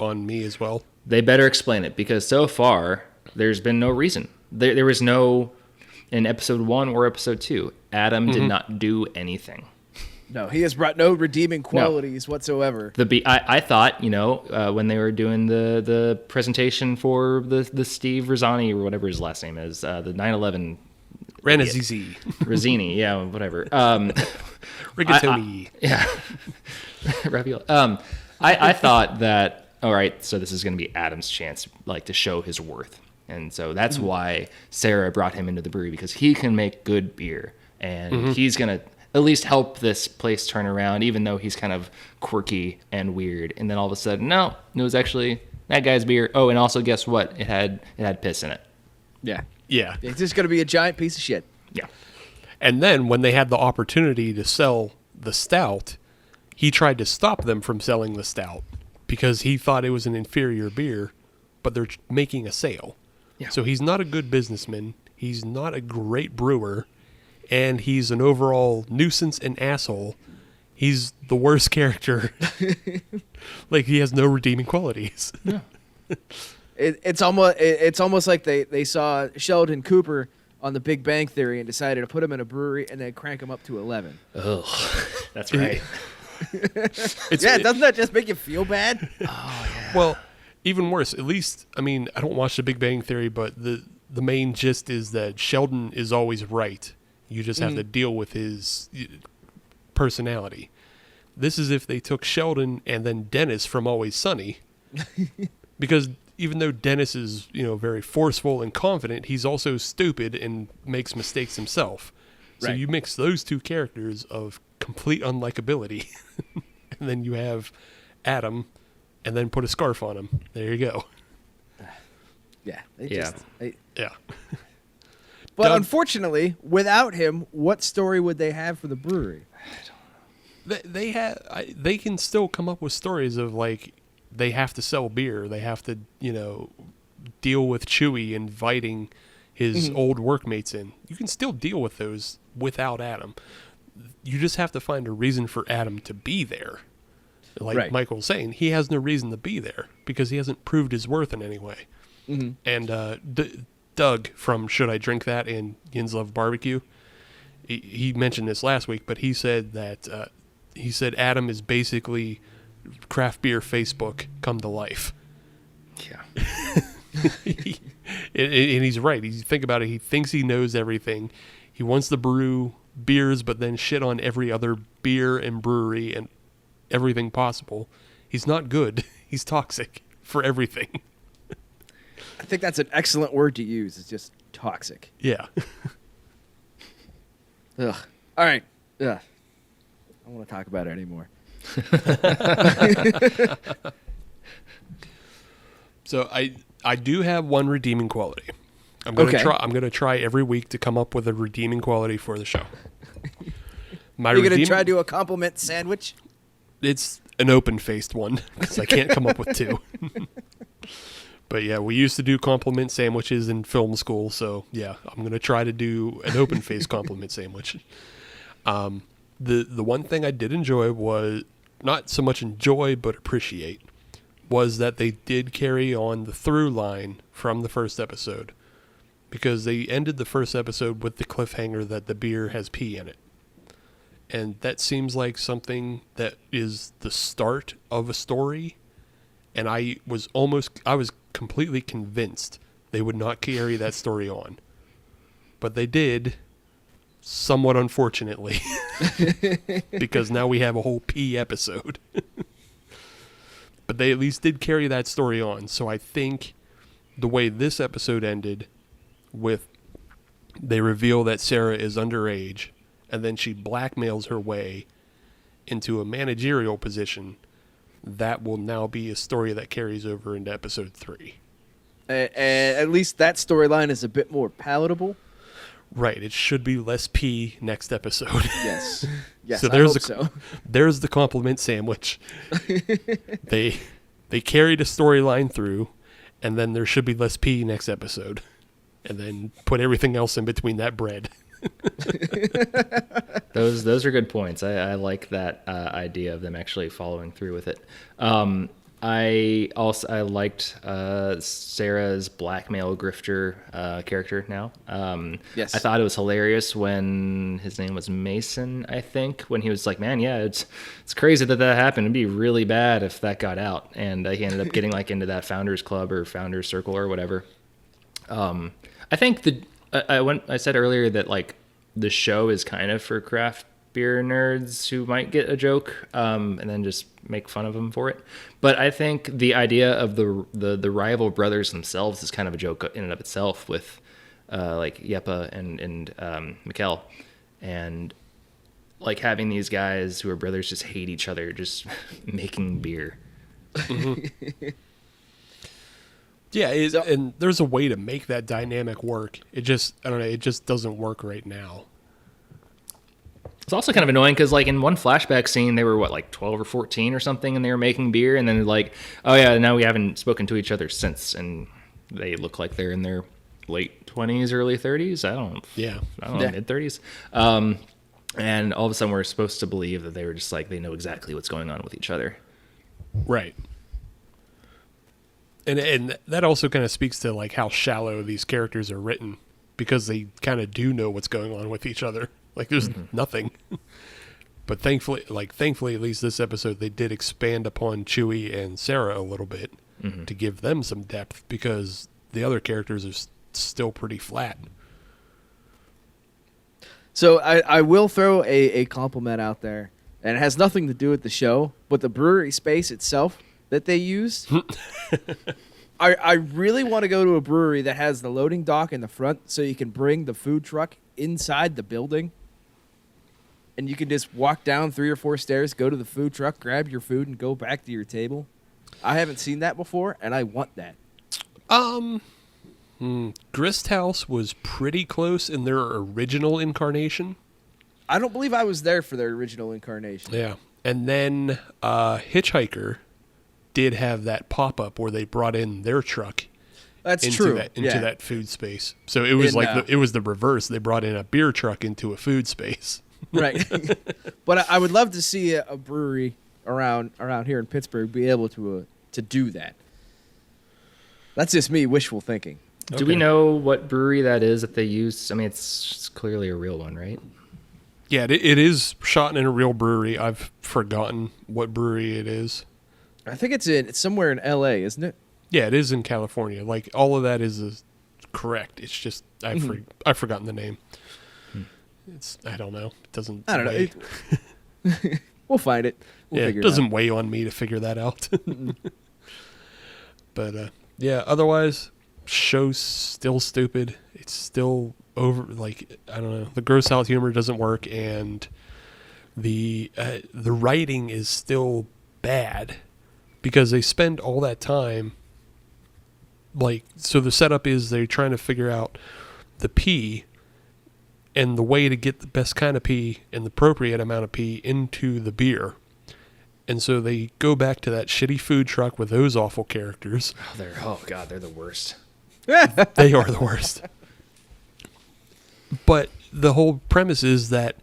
on me as well. They better explain it, because so far there's been no reason. There was no, in episode 1 or episode 2, Adam did not do anything. No, he has brought no redeeming qualities whatsoever. I thought, when they were doing the presentation for the Steve Rizzani or whatever his last name is, the 9/11 Ranazizi. Rizzini, yeah, whatever. Rigatoni. Yeah, ravioli. I thought that, all right, so this is going to be Adam's chance, like, to show his worth, and so that's why Sarah brought him into the brewery, because he can make good beer, and he's going to at least help this place turn around, even though he's kind of quirky and weird. And then all of a sudden, no, it was actually that guy's beer. Oh, and also, guess what? It had piss in it. Yeah. Yeah. It's just going to be a giant piece of shit. Yeah. And then when they had the opportunity to sell the stout, he tried to stop them from selling the stout because he thought it was an inferior beer, but they're making a sale. Yeah. So he's not a good businessman. He's not a great brewer. And he's an overall nuisance and asshole. He's the worst character. Like, he has no redeeming qualities. Yeah. It's almost like they saw Sheldon Cooper on The Big Bang Theory and decided to put him in a brewery and then crank him up to 11. Oh, that's right. Doesn't that just make you feel bad? Well, even worse. At least, I mean, I don't watch The Big Bang Theory, but the main gist is that Sheldon is always right. You just have to deal with his personality. This is if they took Sheldon and then Dennis from Always Sunny. Because even though Dennis is, very forceful and confident, he's also stupid and makes mistakes himself. So Right. you mix those two characters of complete unlikability. And then you have Adam and then put a scarf on him. There you go. Yeah. Yeah. But Doug- unfortunately, without him, what story would they have for the brewery? They can still come up with stories of, like, they have to sell beer. They have to, deal with Chewy inviting his old workmates in. You can still deal with those without Adam. You just have to find a reason for Adam to be there. Like Michael was saying, he has no reason to be there because he hasn't proved his worth in any way. And Doug from Should I Drink That and Yins Love Barbecue, he mentioned this last week, but he said that Adam is basically craft beer Facebook come to life. Yeah. And he's right. You think about it, he thinks he knows everything. He wants to brew beers, but then shit on every other beer and brewery and everything possible. He's not good. He's toxic for everything. I think that's an excellent word to use. It's just toxic. Yeah. Ugh. All right. Ugh. I don't want to talk about it anymore. So I do have one redeeming quality. I'm gonna try every week to come up with a redeeming quality for the show. You're gonna try to do a compliment sandwich? It's an open-faced one because I can't come up with two. But yeah, we used to do compliment sandwiches in film school, so yeah, I'm gonna try to do an open-faced compliment sandwich. The one thing I did enjoy was not so much enjoy but appreciate was that they did carry on the through line from the first episode, because they ended the first episode with the cliffhanger that the beer has pee in it. And that seems like something that is the start of a story. And I was completely convinced they would not carry that story on. But they did, somewhat unfortunately, because now we have a whole pee episode. But they at least did carry that story on. So I think the way this episode ended with they reveal that Sarah is underage and then she blackmails her way into a managerial position, that will now be a story that carries over into episode 3. And at least that storyline is a bit more palatable. Right. It should be less pee next episode. Yes. Yes, so there's the compliment sandwich. They carried a storyline through, and then there should be less pee next episode. And then put everything else in between that bread. Those are good points. I like that idea of them actually following through with it. I liked Sarah's blackmail grifter character now. Yes. I thought it was hilarious when his name was Mason, I think, when he was like, man, yeah, it's crazy that happened. It'd be really bad if that got out. And he ended up getting like into that founders club or founders circle or whatever. I think I said earlier that like the show is kind of for craft beer nerds who might get a joke and then just make fun of them for it. But I think the idea of the rival brothers themselves is kind of a joke in and of itself with like Yepa and Mikkel, and like having these guys who are brothers just hate each other just making beer. Mm-hmm. Yeah, and there's a way to make that dynamic work. It just doesn't work right now. It's also kind of annoying because, like, in one flashback scene, they were, like 12 or 14 or something, and they were making beer, and then they're like, oh, yeah, now we haven't spoken to each other since, and they look like they're in their late 20s, early 30s. I don't know, mid-30s. And all of a sudden, we're supposed to believe that they were just, like, they know exactly what's going on with each other. Right. And that also kind of speaks to, like, how shallow these characters are written, because they kind of do know what's going on with each other. Like, there's nothing. But thankfully, at least this episode, they did expand upon Chewie and Sarah a little bit to give them some depth, because the other characters are still pretty flat. So I will throw a compliment out there, and it has nothing to do with the show, but the brewery space itself that they used. I really want to go to a brewery that has the loading dock in the front so you can bring the food truck inside the building. And you can just walk down 3 or 4 stairs, go to the food truck, grab your food, and go back to your table. I haven't seen that before, and I want that. Grist House was pretty close in their original incarnation. I don't believe I was there for their original incarnation. Yeah. And then Hitchhiker did have that pop up where they brought in their truck. That's into true. Into that food space. So it was it was the reverse. They brought in a beer truck into a food space. Right. But I would love to see a brewery around here in Pittsburgh be able to do that. That's just me wishful thinking. Do we know what brewery that is that they use? I mean, it's clearly a real one, right? Yeah, it is shot in a real brewery. I've forgotten what brewery it is. I think it's somewhere in L.A., isn't it? Yeah, it is in California. Like, all of that is correct. It's just I've forgotten the name. I don't know. It doesn't. I don't know. We'll find it. We'll figure it doesn't weigh on me to figure that out. But yeah, otherwise, show's still stupid. It's still over. Like, I don't know. The gross out humor doesn't work, and the writing is still bad because they spend all that time. Like, so the setup is they're trying to figure out the pee and the way to get the best kind of pee and the appropriate amount of pee into the beer. And so they go back to that shitty food truck with those awful characters. Oh God, they're the worst. They are the worst. But the whole premise is that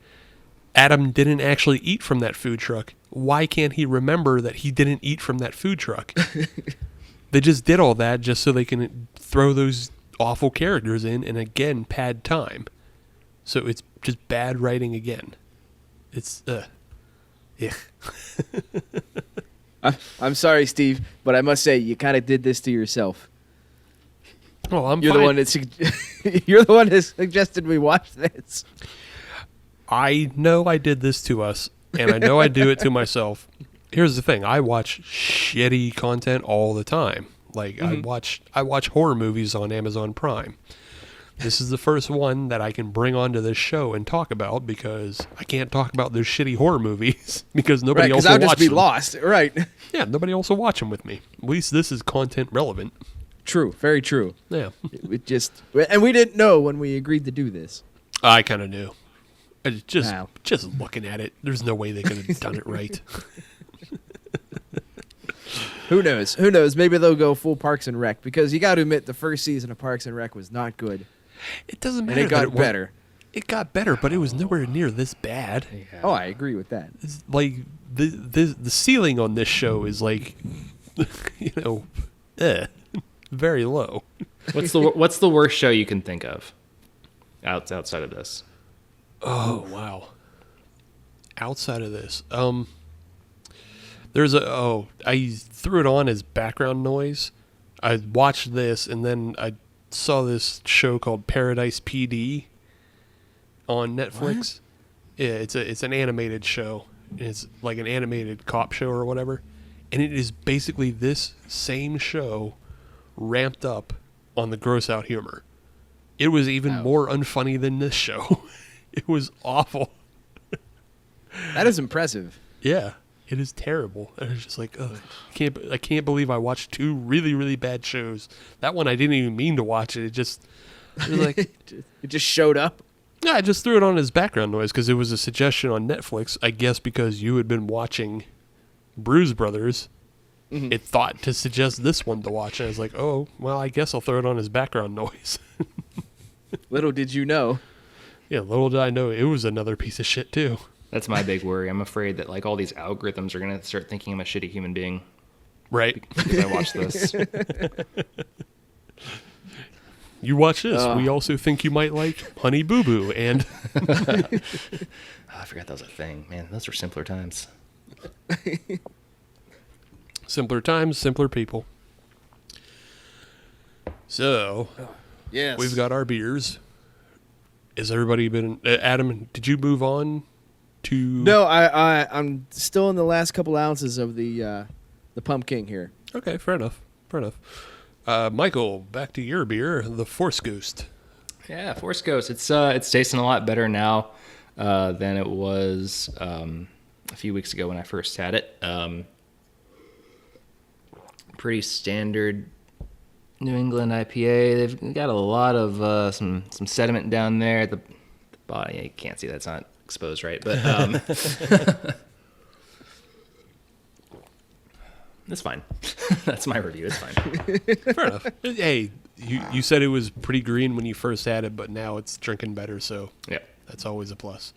Adam didn't actually eat from that food truck. Why can't he remember that he didn't eat from that food truck? They just did all that just so they can throw those awful characters in and again pad time. So it's just bad writing again. It's yeah. I'm sorry, Steve, but I must say you kind of did this to yourself. Oh, You're fine. the one that you're the one that suggested we watch this. I know I did this to us, and I know I do it to myself. Here's the thing: I watch shitty content all the time. Like I watch horror movies on Amazon Prime. This is the first one that I can bring onto this show and talk about because I can't talk about those shitty horror movies because nobody else will I'll watch just be them. lost. Right. Yeah, nobody else will watch them with me. At least this is content relevant. True. Very true. Yeah, And we didn't know when we agreed to do this. I kind of knew. Just Wow. looking at it, there's no way they could have done it right. Who knows? Who knows? Maybe they'll go full Parks and Rec because you got to admit the first season of Parks and Rec was not good. It doesn't And matter. it got better. It got better, but it was nowhere near this bad. Yeah. Oh, I agree with that. It's like the ceiling on this show is like, very low. What's the worst show you can think of outside of this? Oh wow! Outside of this, I threw it on as background noise. I watched this, and then I saw this show called Paradise PD on Netflix. What? Yeah, it's an animated show. It's like an animated cop show or whatever, and it is basically this same show ramped up on the gross out humor. It was even more unfunny than this show. It was awful. That is impressive. Yeah, it is terrible. I was just like, ugh, I can't believe I watched two really, really bad shows. That one I didn't even mean to watch it. It was like, It just showed up. yeah, I just threw it on as background noise because it was a suggestion on Netflix. I guess because you had been watching Brews Brothers, it thought to suggest this one to watch. And I was like, oh, well, I guess I'll throw it on as background noise. Little did you know. Yeah, little did I know it was another piece of shit too. That's my big worry. I'm afraid that like all these algorithms are gonna start thinking I'm a shitty human being Right. because I watch this. You watch this. We also think you might like Honey Boo Boo and I forgot that was a thing. Man, those were simpler times. simpler times, simpler people. So, Yes. we've got our beers. Has everybody been... Adam, did you move on to... No, I'm still in the last couple ounces of the Pumpking here. Okay, fair enough. Michael, back to your beer, the Force Ghost. Yeah, Force Ghost. It's tasting a lot better now than it was a few weeks ago when I first had it. Pretty standard New England IPA. They've got a lot of some sediment down there at the bottom. Yeah, you can't see that. It's not exposed right, but It's fine. That's my review. It's fine. Fair enough. Hey, you said it was pretty green when you first had it, but now it's drinking better, so Yeah. that's always a plus.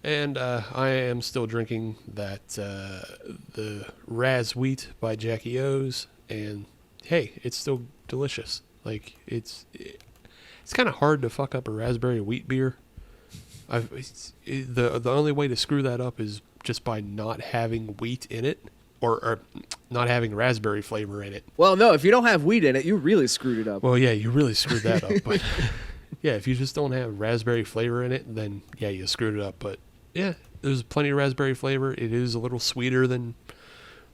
And I am still drinking that the Razz Wheat by Jackie O's, and hey, it's still delicious. Like it's kind of hard to fuck up a raspberry wheat beer. The only way to screw that up is just by not having wheat in it, or not having raspberry flavor in it. Well, no, if you don't have wheat in it, you really screwed it up. Well, yeah, you really screwed that up. But yeah, if you just don't have raspberry flavor in it, then yeah, you screwed it up. But yeah, there's plenty of raspberry flavor. It is a little sweeter than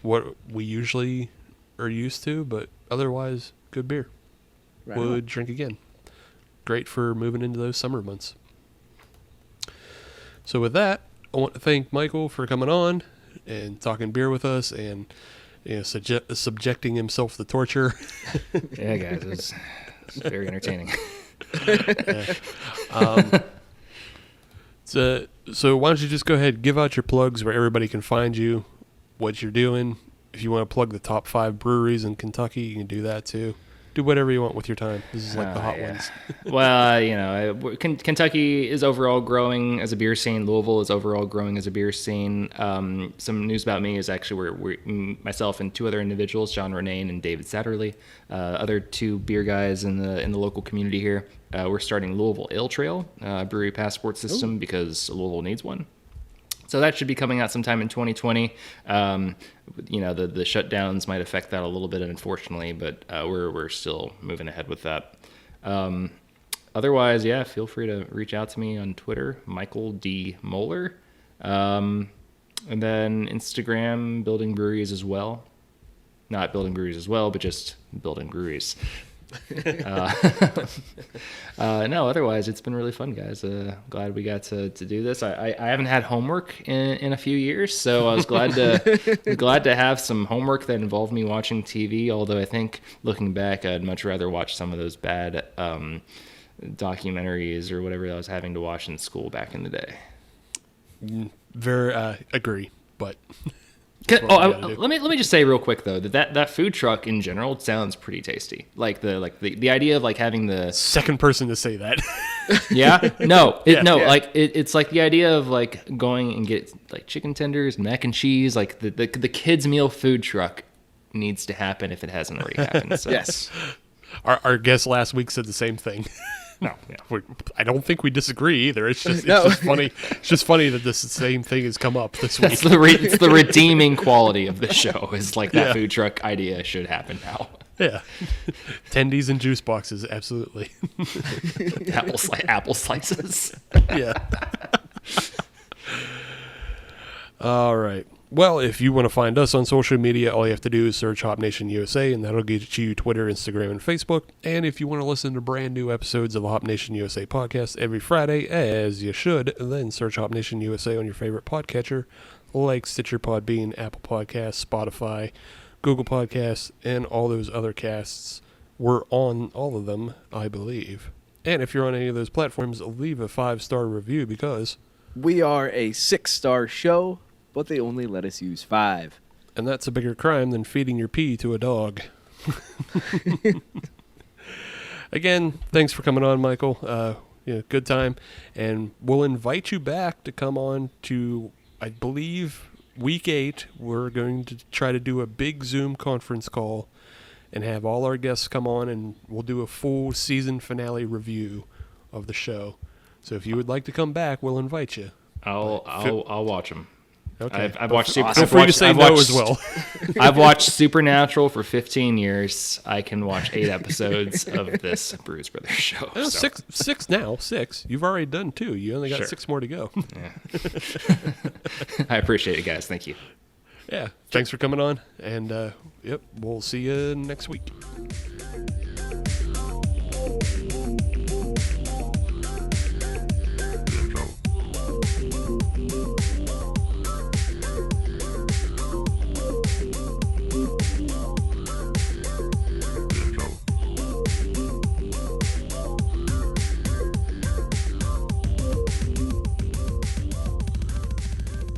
what we usually are used to, but otherwise, good beer. Right Would on. drink again. Great for moving into those summer months. So with that, I want to thank Michael for coming on and talking beer with us, and subjecting himself to torture. Yeah, guys, it's very entertaining. So why don't you just go ahead and give out your plugs where everybody can find you, what you're doing. If you want to plug the top 5 breweries in Kentucky, you can do that too. Do whatever you want with your time. This is like the hot ones. Well, Kentucky is overall growing as a beer scene. Louisville is overall growing as a beer scene. Some news about me is actually we're myself and 2 other individuals, John Renane and David Satterley, other 2 beer guys in the local community here. We're starting Louisville Ale Trail brewery passport system because Louisville needs one. So that should be coming out sometime in 2020. The shutdowns might affect that a little bit, unfortunately, but we're still moving ahead with that. Otherwise, yeah, feel free to reach out to me on Twitter, Michael D. Moeller. And then Instagram, Building Breweries as well. Not Building Breweries as well, but just Building Breweries. No, otherwise it's been really fun, guys. Glad we got to do this. I haven't had homework in a few years, so I was glad to have some homework that involved me watching TV, although I think looking back I'd much rather watch some of those bad documentaries or whatever I was having to watch in school back in the day. Very agree, but let me just say real quick though that food truck in general sounds pretty tasty. Like the idea of like having the second person to say that. Yeah, it's like the idea of like going and get like chicken tenders, mac and cheese. Like the kids meal food truck needs to happen if it hasn't already happened. So. Yes. Our guest last week said the same thing. No, yeah. I don't think we disagree either. It's just funny. It's just funny that this same thing has come up this week. It's the redeeming quality of the show. Is like that food truck idea should happen now. Yeah, tendies and juice boxes, absolutely. Apple slices. Yeah. All right. Well, if you want to find us on social media, all you have to do is search Hop Nation USA, and that'll get you Twitter, Instagram, and Facebook. And if you want to listen to brand new episodes of the Hop Nation USA podcast every Friday, as you should, then search Hop Nation USA on your favorite podcatcher, like Stitcher, Podbean, Apple Podcasts, Spotify, Google Podcasts, and all those other casts. We're on all of them, I believe. And if you're on any of those platforms, leave a 5-star review because we are a 6-star show, but they only let us use 5. And that's a bigger crime than feeding your pee to a dog. Again, thanks for coming on, Michael. Good time. And we'll invite you back to come on to, I believe, week 8. We're going to try to do a big Zoom conference call and have all our guests come on, and we'll do a full season finale review of the show. So if you would like to come back, we'll invite you. I'll watch them. Okay. I've watched Feel free to say no as well. I've watched Supernatural for 15 years. I can watch 8 episodes of this Brews Brothers show. Oh, so. Six now. 6. You've already done 2. You only got 6 more to go. Yeah. I appreciate it, guys. Thank you. Yeah. Thanks for coming on. And, we'll see you next week.